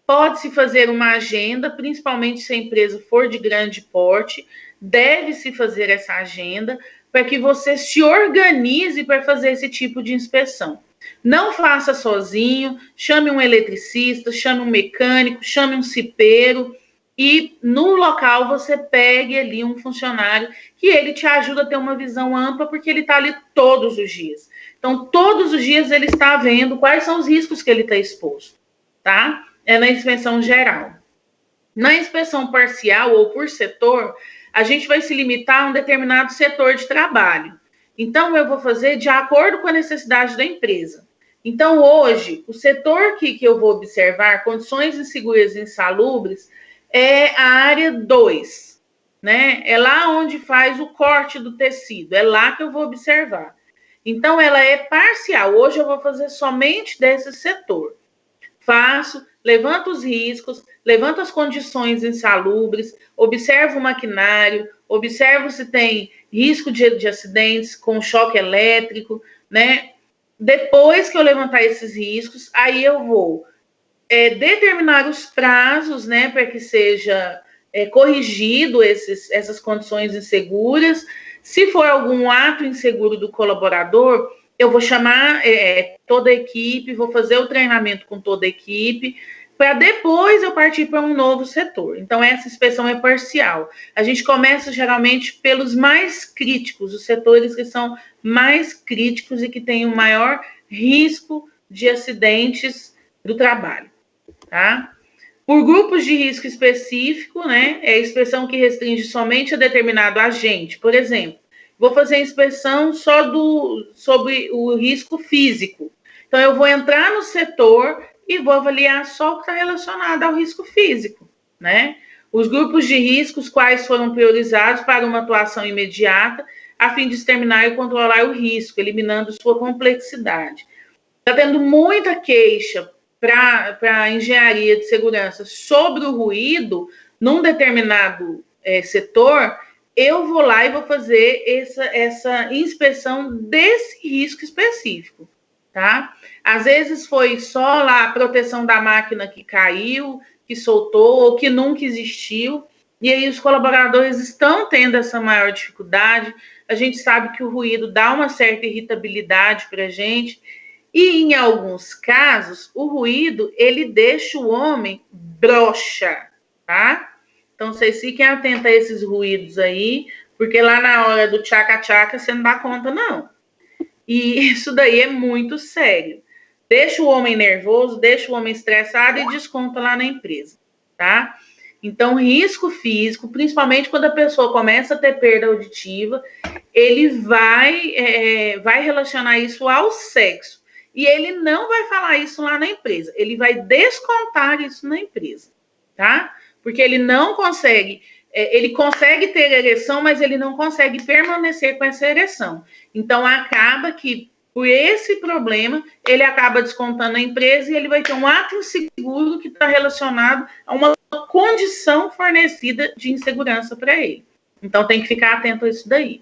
pode-se fazer uma agenda, principalmente se a empresa for de grande porte, deve-se fazer essa agenda, para que você se organize para fazer esse tipo de inspeção. Não faça sozinho, chame um eletricista, chame um mecânico, chame um cipeiro e no local você pegue ali um funcionário que ele te ajuda a ter uma visão ampla, porque ele está ali todos os dias. Então, todos os dias ele está vendo quais são os riscos que ele está exposto, tá? É na inspeção geral. Na inspeção parcial ou por setor, a gente vai se limitar a um determinado setor de trabalho. Então, eu vou fazer de acordo com a necessidade da empresa. Então, hoje, o setor que eu vou observar, condições inseguras e insalubres, é a área 2, né? É lá onde faz o corte do tecido, é lá que eu vou observar. Então, ela é parcial. Hoje eu vou fazer somente desse setor. Faço, levanto os riscos, levanto as condições insalubres, observo o maquinário, observo se tem risco de acidentes com choque elétrico, né? Depois que eu levantar esses riscos, aí eu vou determinar os prazos, né, para que seja corrigido essas condições inseguras. Se for algum ato inseguro do colaborador, eu vou chamar toda a equipe, vou fazer o treinamento com toda a equipe, para depois eu partir para um novo setor. Então, essa inspeção é parcial. A gente começa geralmente pelos mais críticos, os setores que são mais críticos e que têm o maior risco de acidentes do trabalho, tá? Por grupos de risco específico, né, é a inspeção que restringe somente a determinado agente. Por exemplo, vou fazer a inspeção só sobre o risco físico. Então, eu vou entrar no setor e vou avaliar só o que está relacionado ao risco físico, né? Os grupos de riscos, quais foram priorizados para uma atuação imediata, a fim de exterminar e controlar o risco, eliminando sua complexidade. Está tendo muita queixa para a engenharia de segurança sobre o ruído num determinado setor. Eu vou lá e vou fazer essa inspeção desse risco específico, tá? Às vezes foi só lá a proteção da máquina que caiu, que soltou ou que nunca existiu, e aí os colaboradores estão tendo essa maior dificuldade. A gente sabe que o ruído dá uma certa irritabilidade para a gente, e em alguns casos, o ruído, ele deixa o homem broxa, tá? Então, vocês fiquem atentos a esses ruídos aí, porque lá na hora do tchaca-tchaca, você não dá conta, não. E isso daí é muito sério. Deixa o homem nervoso, deixa o homem estressado e desconta lá na empresa, tá? Então, risco físico, principalmente quando a pessoa começa a ter perda auditiva, ele vai relacionar isso ao sexo. E ele não vai falar isso lá na empresa, ele vai descontar isso na empresa, tá? Porque ele não consegue, ele consegue ter ereção, mas ele não consegue permanecer com essa ereção. Então, acaba que, por esse problema, ele acaba descontando a empresa e ele vai ter um ato inseguro que está relacionado a uma condição fornecida de insegurança para ele. Então, tem que ficar atento a isso daí.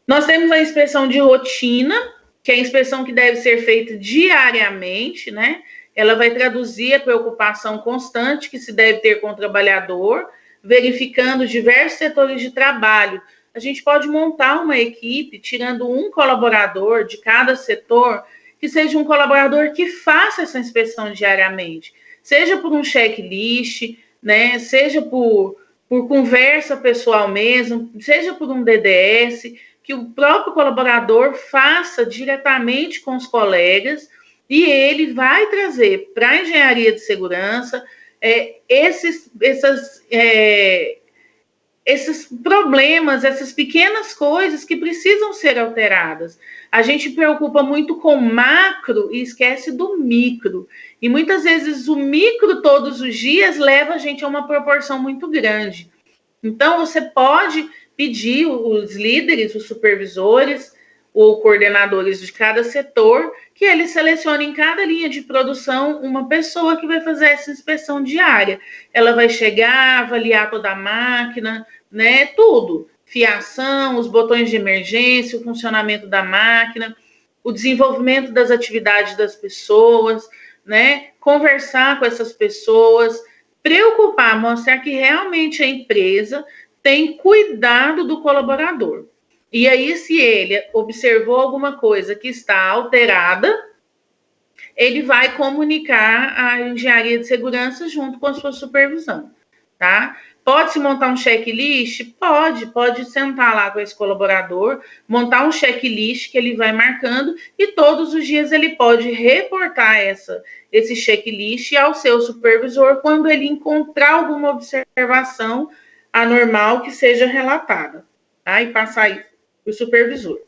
Nós temos a inspeção de rotina, que é a inspeção que deve ser feita diariamente, né? Ela vai traduzir a preocupação constante que se deve ter com o trabalhador, verificando diversos setores de trabalho. A gente pode montar uma equipe, tirando um colaborador de cada setor, que seja um colaborador que faça essa inspeção diariamente, seja por um checklist, né? Seja por conversa pessoal mesmo, seja por um DDS, que o próprio colaborador faça diretamente com os colegas, e ele vai trazer para a engenharia de segurança esses problemas, essas pequenas coisas que precisam ser alteradas. A gente preocupa muito com o macro e esquece do micro. E muitas vezes o micro todos os dias leva a gente a uma proporção muito grande. Então, você pode pedir os líderes, os supervisores ou coordenadores de cada setor, que eles selecionem em cada linha de produção uma pessoa que vai fazer essa inspeção diária. Ela vai chegar, avaliar toda a máquina, né, tudo. Fiação, os botões de emergência, o funcionamento da máquina, o desenvolvimento das atividades das pessoas, né, conversar com essas pessoas, preocupar, mostrar que realmente a empresa tem cuidado do colaborador. E aí, se ele observou alguma coisa que está alterada, ele vai comunicar à engenharia de segurança junto com a sua supervisão, tá? Pode-se montar um checklist? Pode sentar lá com esse colaborador, montar um checklist que ele vai marcando e todos os dias ele pode reportar esse checklist ao seu supervisor quando ele encontrar alguma observação anormal que seja relatada, tá? E passar isso para o supervisor.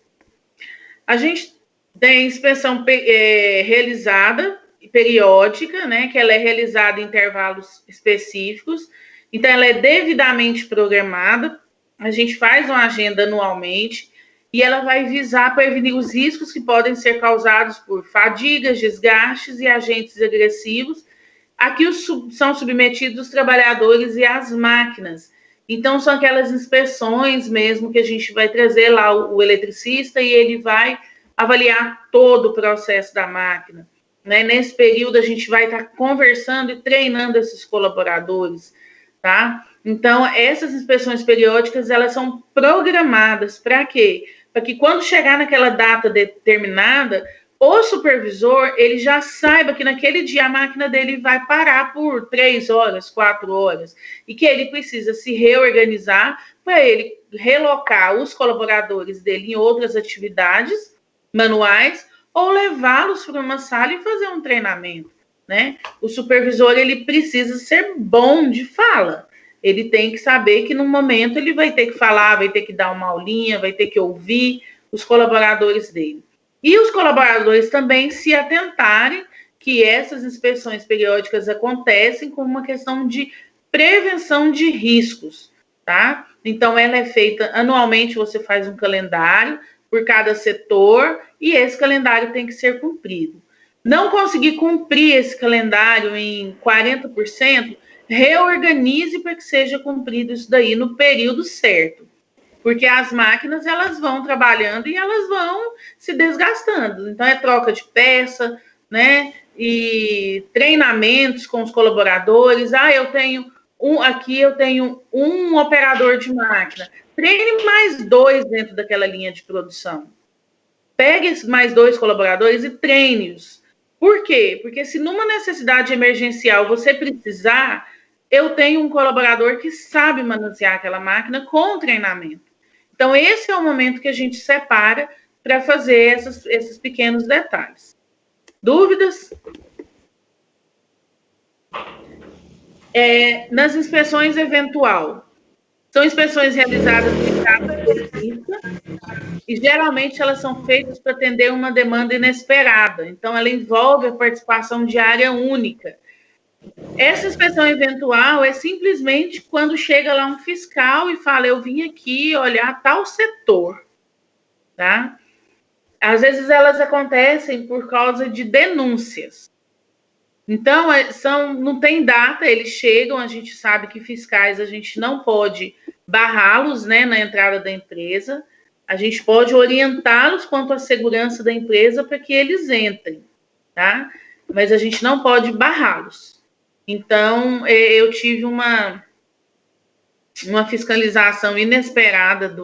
A gente tem inspeção realizada, periódica, né? Que ela é realizada em intervalos específicos. Então, ela é devidamente programada. A gente faz uma agenda anualmente e ela vai visar prevenir os riscos que podem ser causados por fadigas, desgastes e agentes agressivos. Aqui são submetidos os trabalhadores e as máquinas. Então, são aquelas inspeções mesmo que a gente vai trazer lá o eletricista e ele vai avaliar todo o processo da máquina. Né? Nesse período, a gente vai estar conversando e treinando esses colaboradores, tá? Então, essas inspeções periódicas, elas são programadas para quê? Para que quando chegar naquela data determinada, o supervisor, ele já saiba que naquele dia a máquina dele vai parar por 3 horas, 4 horas, e que ele precisa se reorganizar para ele relocar os colaboradores dele em outras atividades manuais ou levá-los para uma sala e fazer um treinamento, né? O supervisor, ele precisa ser bom de fala. Ele tem que saber que no momento ele vai ter que falar, vai ter que dar uma aulinha, vai ter que ouvir os colaboradores dele. E os colaboradores também se atentarem que essas inspeções periódicas acontecem como uma questão de prevenção de riscos, tá? Então, ela é feita anualmente, você faz um calendário por cada setor e esse calendário tem que ser cumprido. Não conseguir cumprir esse calendário em 40%, reorganize para que seja cumprido isso daí no período certo. Porque as máquinas, elas vão trabalhando e elas vão se desgastando. Então, é troca de peça, né? E treinamentos com os colaboradores. Eu tenho um operador de máquina. Treine mais 2 dentro daquela linha de produção. Pegue esses mais 2 colaboradores e treine-os. Por quê? Porque se numa necessidade emergencial você precisar, eu tenho um colaborador que sabe manusear aquela máquina com treinamento. Então, esse é o momento que a gente separa para fazer esses pequenos detalhes. Dúvidas? Nas inspeções eventual, são inspeções realizadas em etapa específica e geralmente elas são feitas para atender uma demanda inesperada. Então, ela envolve a participação de área única. Essa inspeção eventual é simplesmente quando chega lá um fiscal e fala, eu vim aqui olhar tal setor, tá? Às vezes elas acontecem por causa de denúncias. Então, não tem data, eles chegam, a gente sabe que fiscais a gente não pode barrá-los, né, na entrada da empresa, a gente pode orientá-los quanto à segurança da empresa para que eles entrem, tá? Mas a gente não pode barrá-los. Então, eu tive uma fiscalização inesperada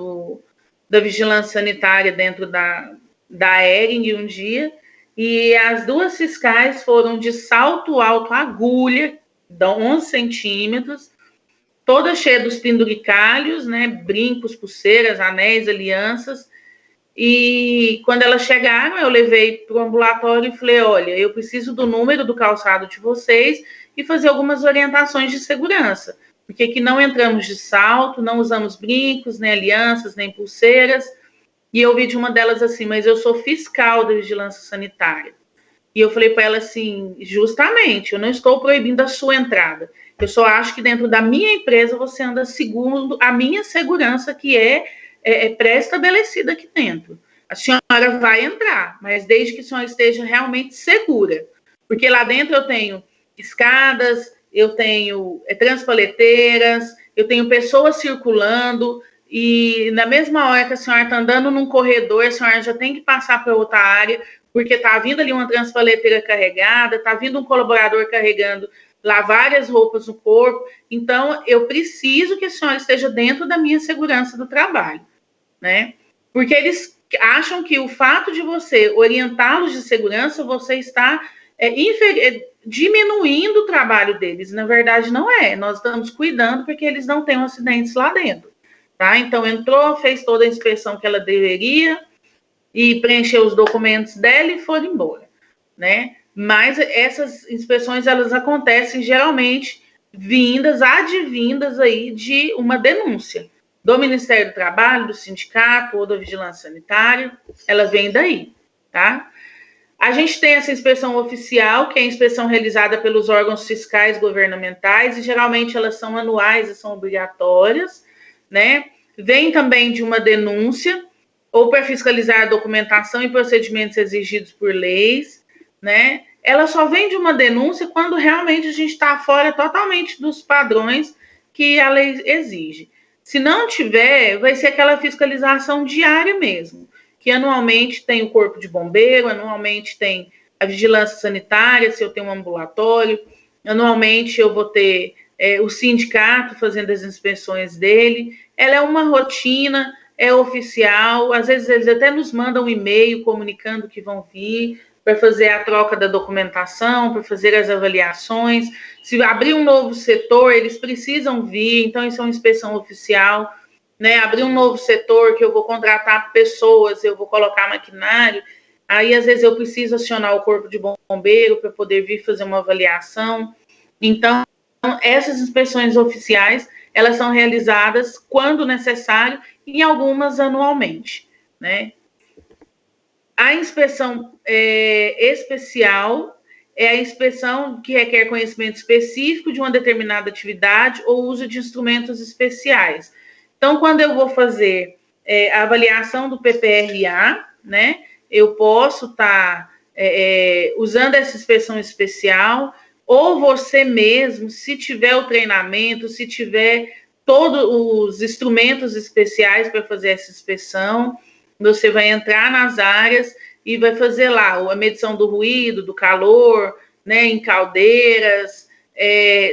da vigilância sanitária dentro da Hering um dia, e as 2 fiscais foram de salto alto agulha, de 11 centímetros, toda cheia dos penduricalhos, né, brincos, pulseiras, anéis, alianças, e quando elas chegaram, eu levei para o ambulatório e falei, olha, eu preciso do número do calçado de vocês e fazer algumas orientações de segurança, porque aqui não entramos de salto, não usamos brincos, nem alianças, nem pulseiras. E eu ouvi de uma delas assim, mas eu sou fiscal da vigilância sanitária. E eu falei para ela assim, justamente, eu não estou proibindo a sua entrada. Eu só acho que dentro da minha empresa você anda segundo a minha segurança, que é pré-estabelecida aqui dentro. A senhora vai entrar, mas desde que a senhora esteja realmente segura. Porque lá dentro eu tenho escadas, eu tenho transpaleteiras, eu tenho pessoas circulando, e na mesma hora que a senhora está andando num corredor, a senhora já tem que passar para outra área, porque está vindo ali uma transpaleteira carregada, está vindo um colaborador carregando lá várias roupas no corpo. Então, eu preciso que a senhora esteja dentro da minha segurança do trabalho, né? porque eles acham que o fato de você orientá-los de segurança, você está diminuindo o trabalho deles. Na verdade, não é. Nós estamos cuidando porque eles não tenham acidentes lá dentro. Tá? Então, entrou, fez toda a inspeção que ela deveria e preencheu os documentos dela e foi embora. Né? Mas essas inspeções, elas acontecem geralmente advindas aí de uma denúncia do Ministério do Trabalho, do sindicato ou da Vigilância Sanitária, ela vem daí, tá? A gente tem essa inspeção oficial, que é a inspeção realizada pelos órgãos fiscais governamentais, e geralmente elas são anuais e são obrigatórias, né? Vem também de uma denúncia, ou para fiscalizar a documentação e procedimentos exigidos por leis, né? Ela só vem de uma denúncia quando realmente a gente está fora totalmente dos padrões que a lei exige. Se não tiver, vai ser aquela fiscalização diária mesmo, que anualmente tem o corpo de bombeiro, anualmente tem a vigilância sanitária, se eu tenho um ambulatório, anualmente eu vou ter o sindicato fazendo as inspeções dele. Ela é uma rotina, é oficial, às vezes eles até nos mandam um e-mail comunicando que vão vir para fazer a troca da documentação, para fazer as avaliações. Se abrir um novo setor, eles precisam vir, então isso é uma inspeção oficial, né? Abrir um novo setor que eu vou contratar pessoas, eu vou colocar maquinário, aí às vezes eu preciso acionar o corpo de bombeiro para poder vir fazer uma avaliação. Então, essas inspeções oficiais, elas são realizadas quando necessário e algumas anualmente, né? A inspeção especial é a inspeção que requer conhecimento específico de uma determinada atividade ou uso de instrumentos especiais. Então, quando eu vou fazer a avaliação do PPRA, né, eu posso estar usando essa inspeção especial, ou você mesmo, se tiver o treinamento, se tiver todos os instrumentos especiais para fazer essa inspeção, você vai entrar nas áreas e vai fazer lá a medição do ruído, do calor, né, em caldeiras.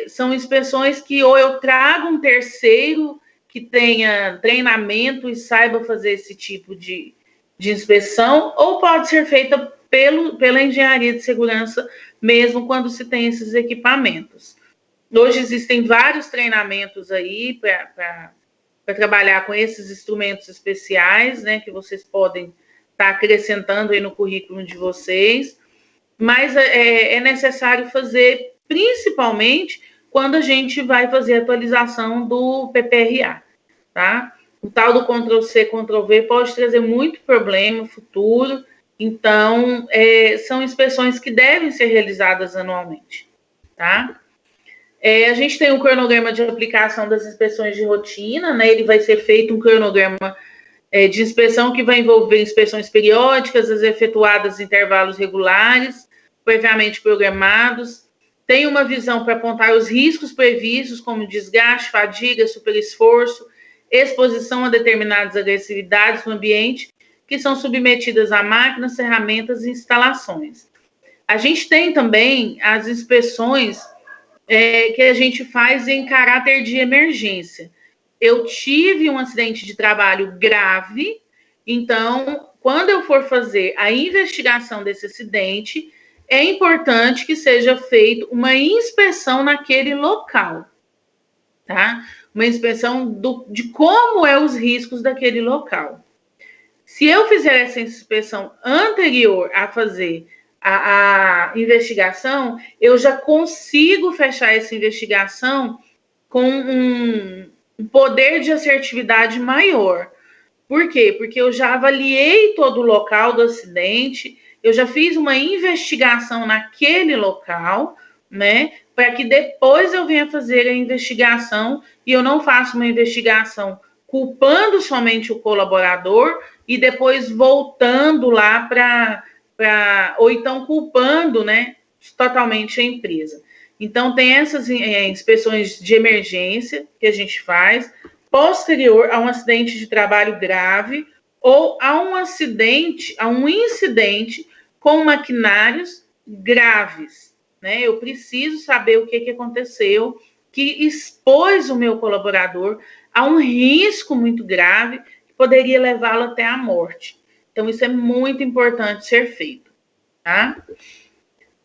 São inspeções que ou eu trago um terceiro que tenha treinamento e saiba fazer esse tipo de inspeção, ou pode ser feita pela engenharia de segurança, mesmo quando se tem esses equipamentos. Hoje existem vários treinamentos aí para trabalhar com esses instrumentos especiais, né, que vocês podem estar acrescentando aí no currículo de vocês, mas é necessário fazer, principalmente quando a gente vai fazer a atualização do PPRA, tá? O tal do Ctrl+C, Ctrl+V pode trazer muito problema futuro, então são inspeções que devem ser realizadas anualmente, tá? A gente tem um cronograma de aplicação das inspeções de rotina, né? Ele vai ser feito um cronograma de inspeção que vai envolver inspeções periódicas, as efetuadas em intervalos regulares, previamente programados. Tem uma visão para apontar os riscos previstos, como desgaste, fadiga, superesforço, exposição a determinadas agressividades no ambiente, que são submetidas a máquinas, ferramentas e instalações. A gente tem também as inspeções que a gente faz em caráter de emergência. Eu tive um acidente de trabalho grave, então, quando eu for fazer a investigação desse acidente, é importante que seja feita uma inspeção naquele local, tá? Uma inspeção de como é os riscos daquele local. Se eu fizer essa inspeção anterior a fazer a investigação, eu já consigo fechar essa investigação com um poder de assertividade maior. Por quê? Porque eu já avaliei todo o local do acidente, eu já fiz uma investigação naquele local, né? Para que depois eu venha fazer a investigação e eu não faça uma investigação culpando somente o colaborador e depois voltando lá ou então culpando, né, totalmente a empresa. Então, tem essas inspeções de emergência que a gente faz posterior a um acidente de trabalho grave ou a um acidente, a um incidente com maquinários graves, né? Eu preciso saber o que aconteceu, que expôs o meu colaborador a um risco muito grave, poderia levá-lo até a morte. Então, isso é muito importante ser feito, tá?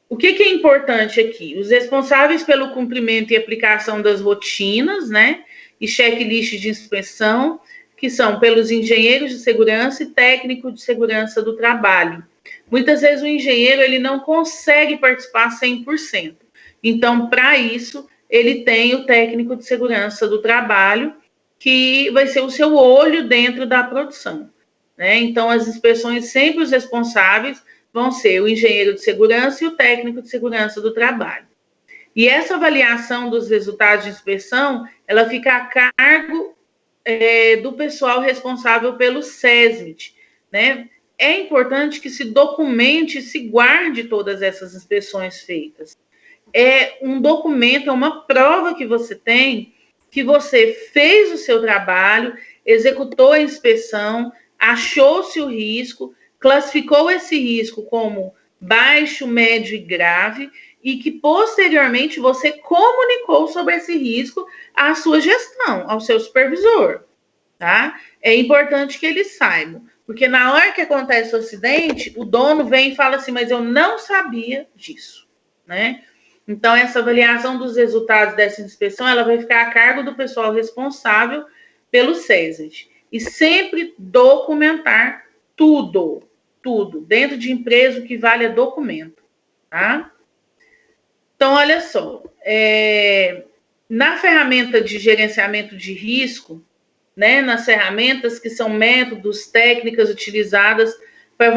O que é importante aqui? Os responsáveis pelo cumprimento e aplicação das rotinas, né? E checklist de inspeção, que são pelos engenheiros de segurança e técnico de segurança do trabalho. Muitas vezes o engenheiro ele não consegue participar 100%. Então, para isso, ele tem o técnico de segurança do trabalho, que vai ser o seu olho dentro da produção, né? Então, as inspeções, sempre os responsáveis vão ser o engenheiro de segurança e o técnico de segurança do trabalho. E essa avaliação dos resultados de inspeção, ela fica a cargo do pessoal responsável pelo SESMIT, né? É importante que se documente e se guarde todas essas inspeções feitas. É um documento, é uma prova que você tem que você fez o seu trabalho, executou a inspeção, achou-se o risco, classificou esse risco como baixo, médio e grave, e que posteriormente você comunicou sobre esse risco à sua gestão, ao seu supervisor, tá? É importante que eles saibam, porque na hora que acontece o acidente, o dono vem e fala assim, mas eu não sabia disso, né? Então, essa avaliação dos resultados dessa inspeção, ela vai ficar a cargo do pessoal responsável pelo SESMIT. E sempre documentar tudo, dentro de empresa o que vale é documento, tá? Então, olha só, na ferramenta de gerenciamento de risco, né, nas ferramentas que são métodos, técnicas utilizadas para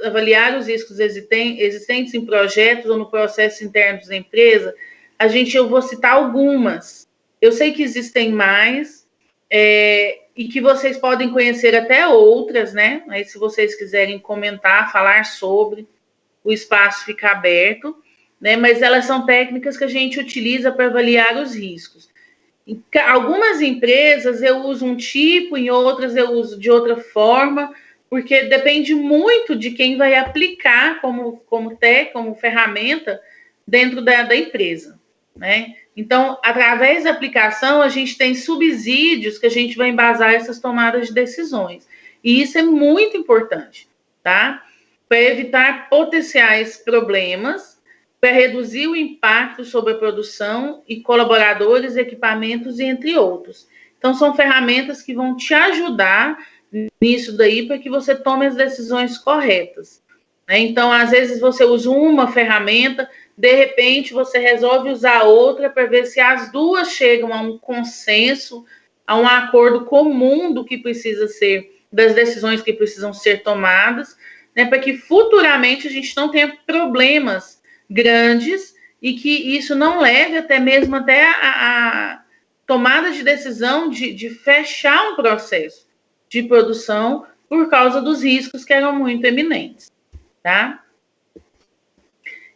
avaliar os riscos existentes em projetos ou no processo interno da empresa, eu vou citar algumas. Eu sei que existem mais, e que vocês podem conhecer até outras, né? Aí, se vocês quiserem comentar, falar sobre, o espaço fica aberto, né? Mas elas são técnicas que a gente utiliza para avaliar os riscos. Em algumas empresas eu uso um tipo, em outras eu uso de outra forma, porque depende muito de quem vai aplicar como ferramenta dentro da empresa, né? Então, através da aplicação, a gente tem subsídios que a gente vai embasar essas tomadas de decisões. E isso é muito importante, tá? Para evitar potenciais problemas, para reduzir o impacto sobre a produção e colaboradores, equipamentos e entre outros. Então, são ferramentas que vão te ajudar nisso daí para que você tome as decisões corretas, né? Então, às vezes você usa uma ferramenta, de repente você resolve usar outra para ver se as duas chegam a um consenso, a um acordo comum do que precisa ser, das decisões que precisam ser tomadas, né, para que futuramente a gente não tenha problemas grandes e que isso não leve até mesmo até a tomada de decisão de fechar um processo de produção por causa dos riscos que eram muito eminentes, tá?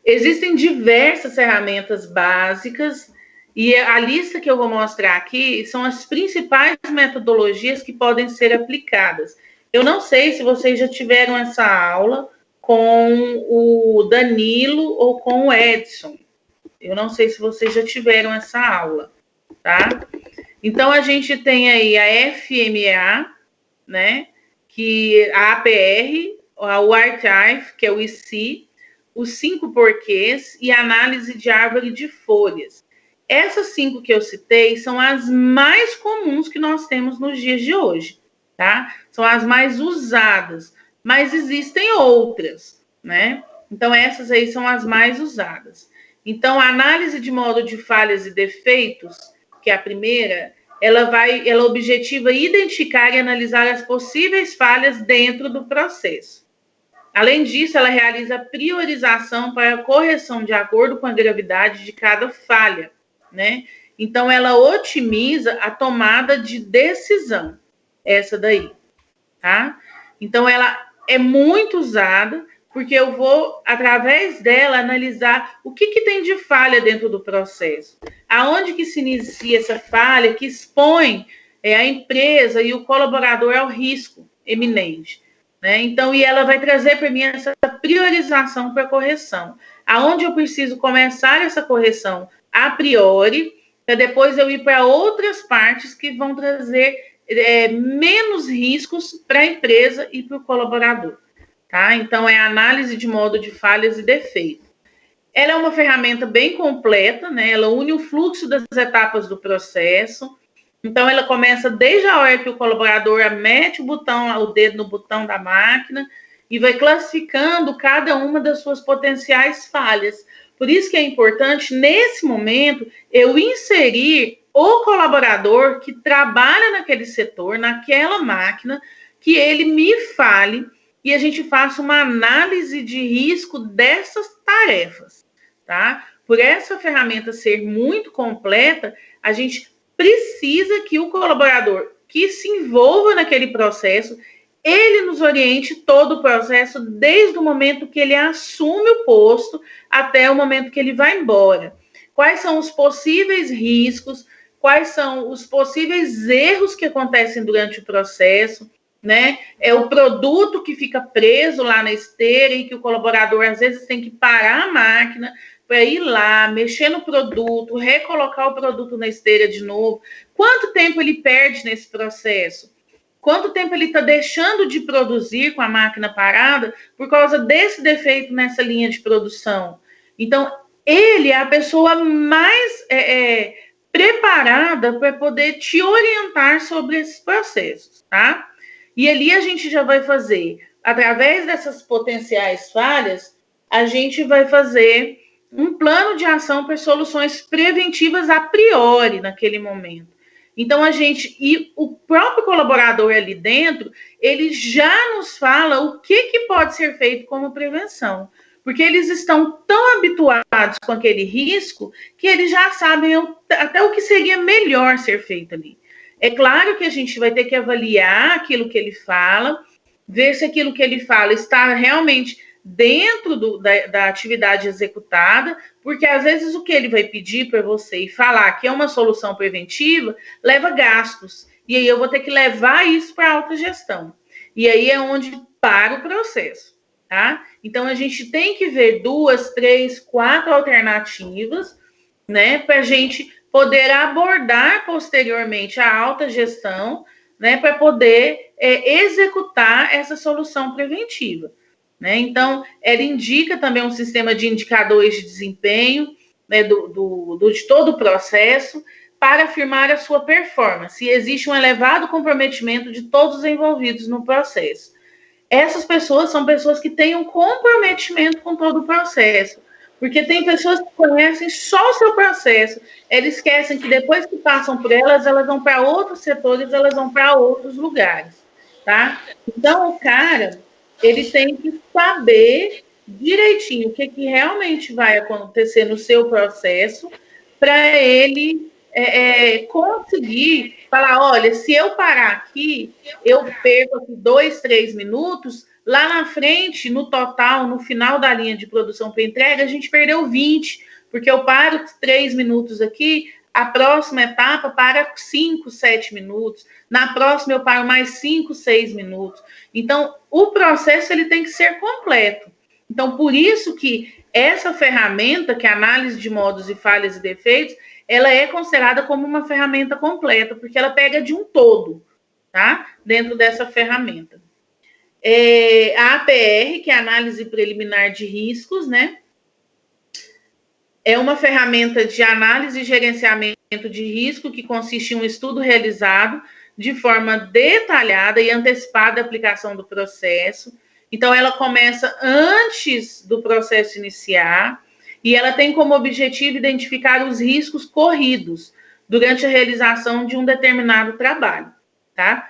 Existem diversas ferramentas básicas e a lista que eu vou mostrar aqui são as principais metodologias que podem ser aplicadas. Eu não sei se vocês já tiveram essa aula com o Danilo ou com o Edson. Eu não sei se vocês já tiveram essa aula, tá? Então, a gente tem aí a FMEA, né? Que a APR, o Archive, que é o IC, os 5 porquês e a análise de árvore de folhas. Essas 5 que eu citei são as mais comuns que nós temos nos dias de hoje, tá? São as mais usadas, mas existem outras, né? Então, essas aí são as mais usadas. Então, a análise de modo de falhas e defeitos, que é a primeira, ela objetiva identificar e analisar as possíveis falhas dentro do processo. Além disso, ela realiza a priorização para a correção de acordo com a gravidade de cada falha, né? Então, ela otimiza a tomada de decisão, essa daí, tá? Então, ela é muito usada, porque eu vou, através dela, analisar o que tem de falha dentro do processo. Aonde que se inicia essa falha, que expõe a empresa e o colaborador ao risco eminente, né? Então, e ela vai trazer para mim essa priorização para correção. Aonde eu preciso começar essa correção a priori, para depois eu ir para outras partes que vão trazer menos riscos para a empresa e para o colaborador. Tá? Então, é a análise de modo de falhas e defeitos. Ela é uma ferramenta bem completa, né? Ela une o fluxo das etapas do processo. Então, ela começa desde a hora que o colaborador mete o dedo no botão da máquina e vai classificando cada uma das suas potenciais falhas. Por isso que é importante, nesse momento, eu inserir o colaborador que trabalha naquele setor, naquela máquina, que ele me fale e a gente faça uma análise de risco dessas tarefas, tá? Por essa ferramenta ser muito completa, a gente precisa que o colaborador que se envolva naquele processo, ele nos oriente todo o processo, desde o momento que ele assume o posto até o momento que ele vai embora. Quais são os possíveis riscos, quais são os possíveis erros que acontecem durante o processo, né? É o produto que fica preso lá na esteira e que o colaborador às vezes tem que parar a máquina para ir lá, mexer no produto, recolocar o produto na esteira de novo. Quanto tempo ele perde nesse processo? Quanto tempo ele está deixando de produzir com a máquina parada por causa desse defeito nessa linha de produção? Então, ele é a pessoa mais preparada para poder te orientar sobre esses processos, tá? E ali a gente já vai fazer, através dessas potenciais falhas, a gente vai fazer um plano de ação para soluções preventivas a priori naquele momento. Então, e o próprio colaborador ali dentro, ele já nos fala o que pode ser feito como prevenção. Porque eles estão tão habituados com aquele risco que eles já sabem até o que seria melhor ser feito ali. É claro que a gente vai ter que avaliar aquilo que ele fala, ver se aquilo que ele fala está realmente dentro da atividade executada, porque às vezes o que ele vai pedir para você e falar que é uma solução preventiva leva gastos. E aí eu vou ter que levar isso para a alta gestão. E aí é onde para o processo, tá? Então a gente tem que ver 2, 3, 4 alternativas, né, para a gente poder abordar posteriormente a alta gestão, né, para poder executar essa solução preventiva. Né? Então, ela indica também um sistema de indicadores de desempenho, né, de todo o processo, para afirmar a sua performance. E existe um elevado comprometimento de todos os envolvidos no processo. Essas pessoas são pessoas que têm um comprometimento com todo o processo. Porque tem pessoas que conhecem só o seu processo. Eles esquecem que depois que passam por elas vão para outros setores, elas vão para outros lugares. Tá? Então, o cara, ele tem que saber direitinho o que realmente vai acontecer no seu processo para ele conseguir falar, olha, se eu parar aqui, eu perco aqui 2, 3 minutos, lá na frente, no total, no final da linha de produção para entrega, a gente perdeu 20, porque eu paro 3 minutos aqui, a próxima etapa para 5, 7 minutos, na próxima eu paro mais 5, 6 minutos. Então, o processo ele tem que ser completo. Então, por isso que essa ferramenta, que é a análise de modos e falhas e defeitos, ela é considerada como uma ferramenta completa, porque ela pega de um todo, tá? Dentro dessa ferramenta. A APR, que é a análise preliminar de riscos, né? É uma ferramenta de análise e gerenciamento de risco que consiste em um estudo realizado de forma detalhada e antecipada a aplicação do processo. Então, ela começa antes do processo iniciar e ela tem como objetivo identificar os riscos corridos durante a realização de um determinado trabalho, tá?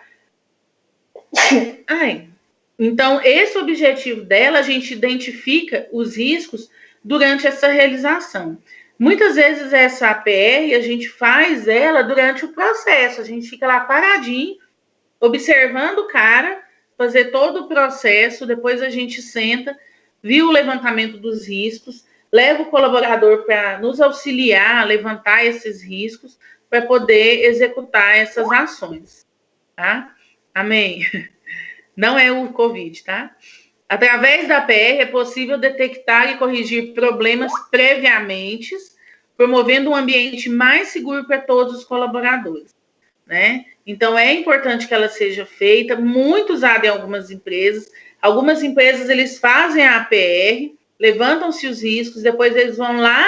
Então, esse objetivo dela, a gente identifica os riscos durante essa realização. Muitas vezes essa APR, a gente faz ela durante o processo, a gente fica lá paradinho, observando o cara, fazer todo o processo, depois a gente senta, viu o levantamento dos riscos, leva o colaborador para nos auxiliar a levantar esses riscos, para poder executar essas ações, tá? Amém? Não é o Covid, tá? Através da APR é possível detectar e corrigir problemas previamente, promovendo um ambiente mais seguro para todos os colaboradores. né? Então, é importante que ela seja feita, muito usada em algumas empresas. Algumas empresas, eles fazem a APR, levantam-se os riscos, depois eles vão lá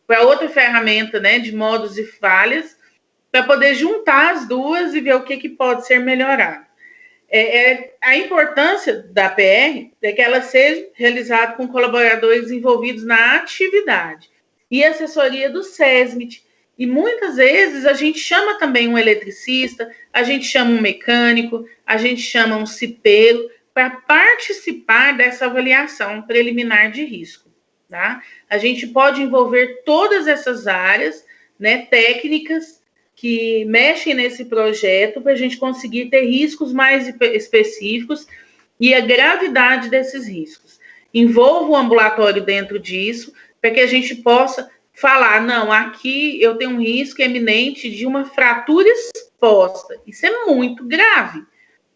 para outra ferramenta, né, de modos e falhas, para poder juntar as duas e ver o que pode ser melhorado. A importância da APR é que ela seja realizada com colaboradores envolvidos na atividade e assessoria do SESMIT. E muitas vezes a gente chama também um eletricista, a gente chama um mecânico, a gente chama um cipeiro para participar dessa avaliação preliminar de risco. Tá? A gente pode envolver todas essas áreas, né, técnicas, que mexem nesse projeto para a gente conseguir ter riscos mais específicos e a gravidade desses riscos. Envolva o ambulatório dentro disso, para que a gente possa falar, não, aqui eu tenho um risco eminente de uma fratura exposta. Isso é muito grave,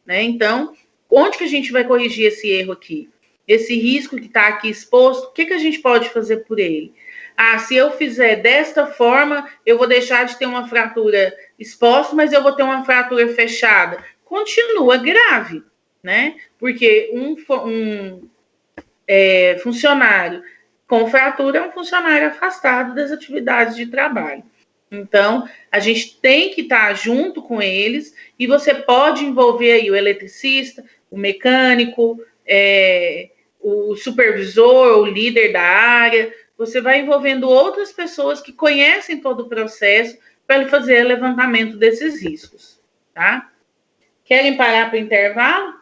né? Então, onde que a gente vai corrigir esse erro aqui? Esse risco que está aqui exposto, o que a gente pode fazer por ele? Ah, se eu fizer desta forma, eu vou deixar de ter uma fratura exposta, mas eu vou ter uma fratura fechada. Continua grave, né? Porque um funcionário com fratura é um funcionário afastado das atividades de trabalho. Então, a gente tem que estar junto com eles e você pode envolver aí o eletricista, o mecânico, o supervisor, o líder da área. Você vai envolvendo outras pessoas que conhecem todo o processo para fazer o levantamento desses riscos, tá? Querem parar para o intervalo?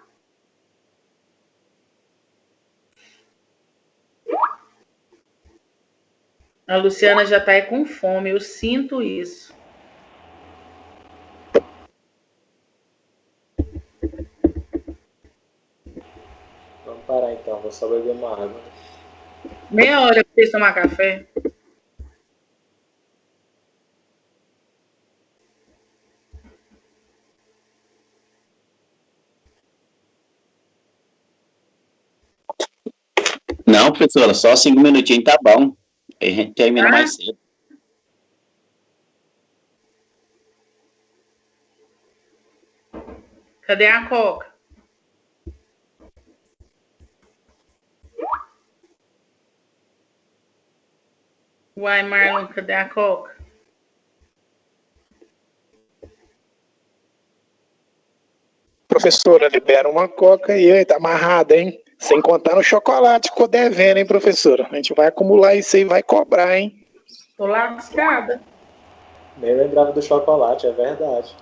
A Luciana já está com fome, eu sinto isso. Vamos parar então, vou só beber uma água. Meia hora para vocês tomar café. Não, professora, só 5 minutinhos tá bom. A gente termina mais cedo. Cadê a Coca? Uai, Marlon, cadê a Coca? Professora, libera uma Coca aí, tá amarrada, hein? Sem contar no chocolate que ficou devendo, hein, professora? A gente vai acumular isso aí e vai cobrar, hein? Tô lascada. Nem lembrava do chocolate, é verdade.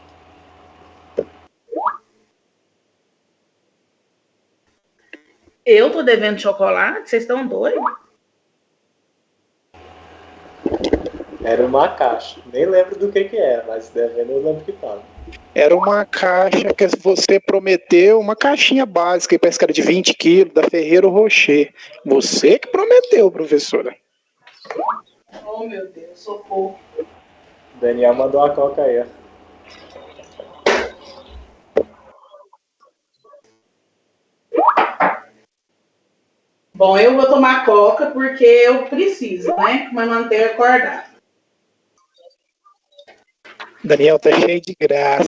Eu tô devendo chocolate? Vocês estão doidos? Era uma caixa. Nem lembro do que era, mas devendo eu lembro que tava. Era uma caixa que você prometeu, uma caixinha básica, parece que era de 20 quilos, da Ferreiro Rocher. Você que prometeu, professora. Oh, meu Deus, socorro. Daniel mandou a Coca aí, ó. Bom, eu vou tomar Coca porque eu preciso, né? Mas manter acordado. Daniel tá cheio de graça.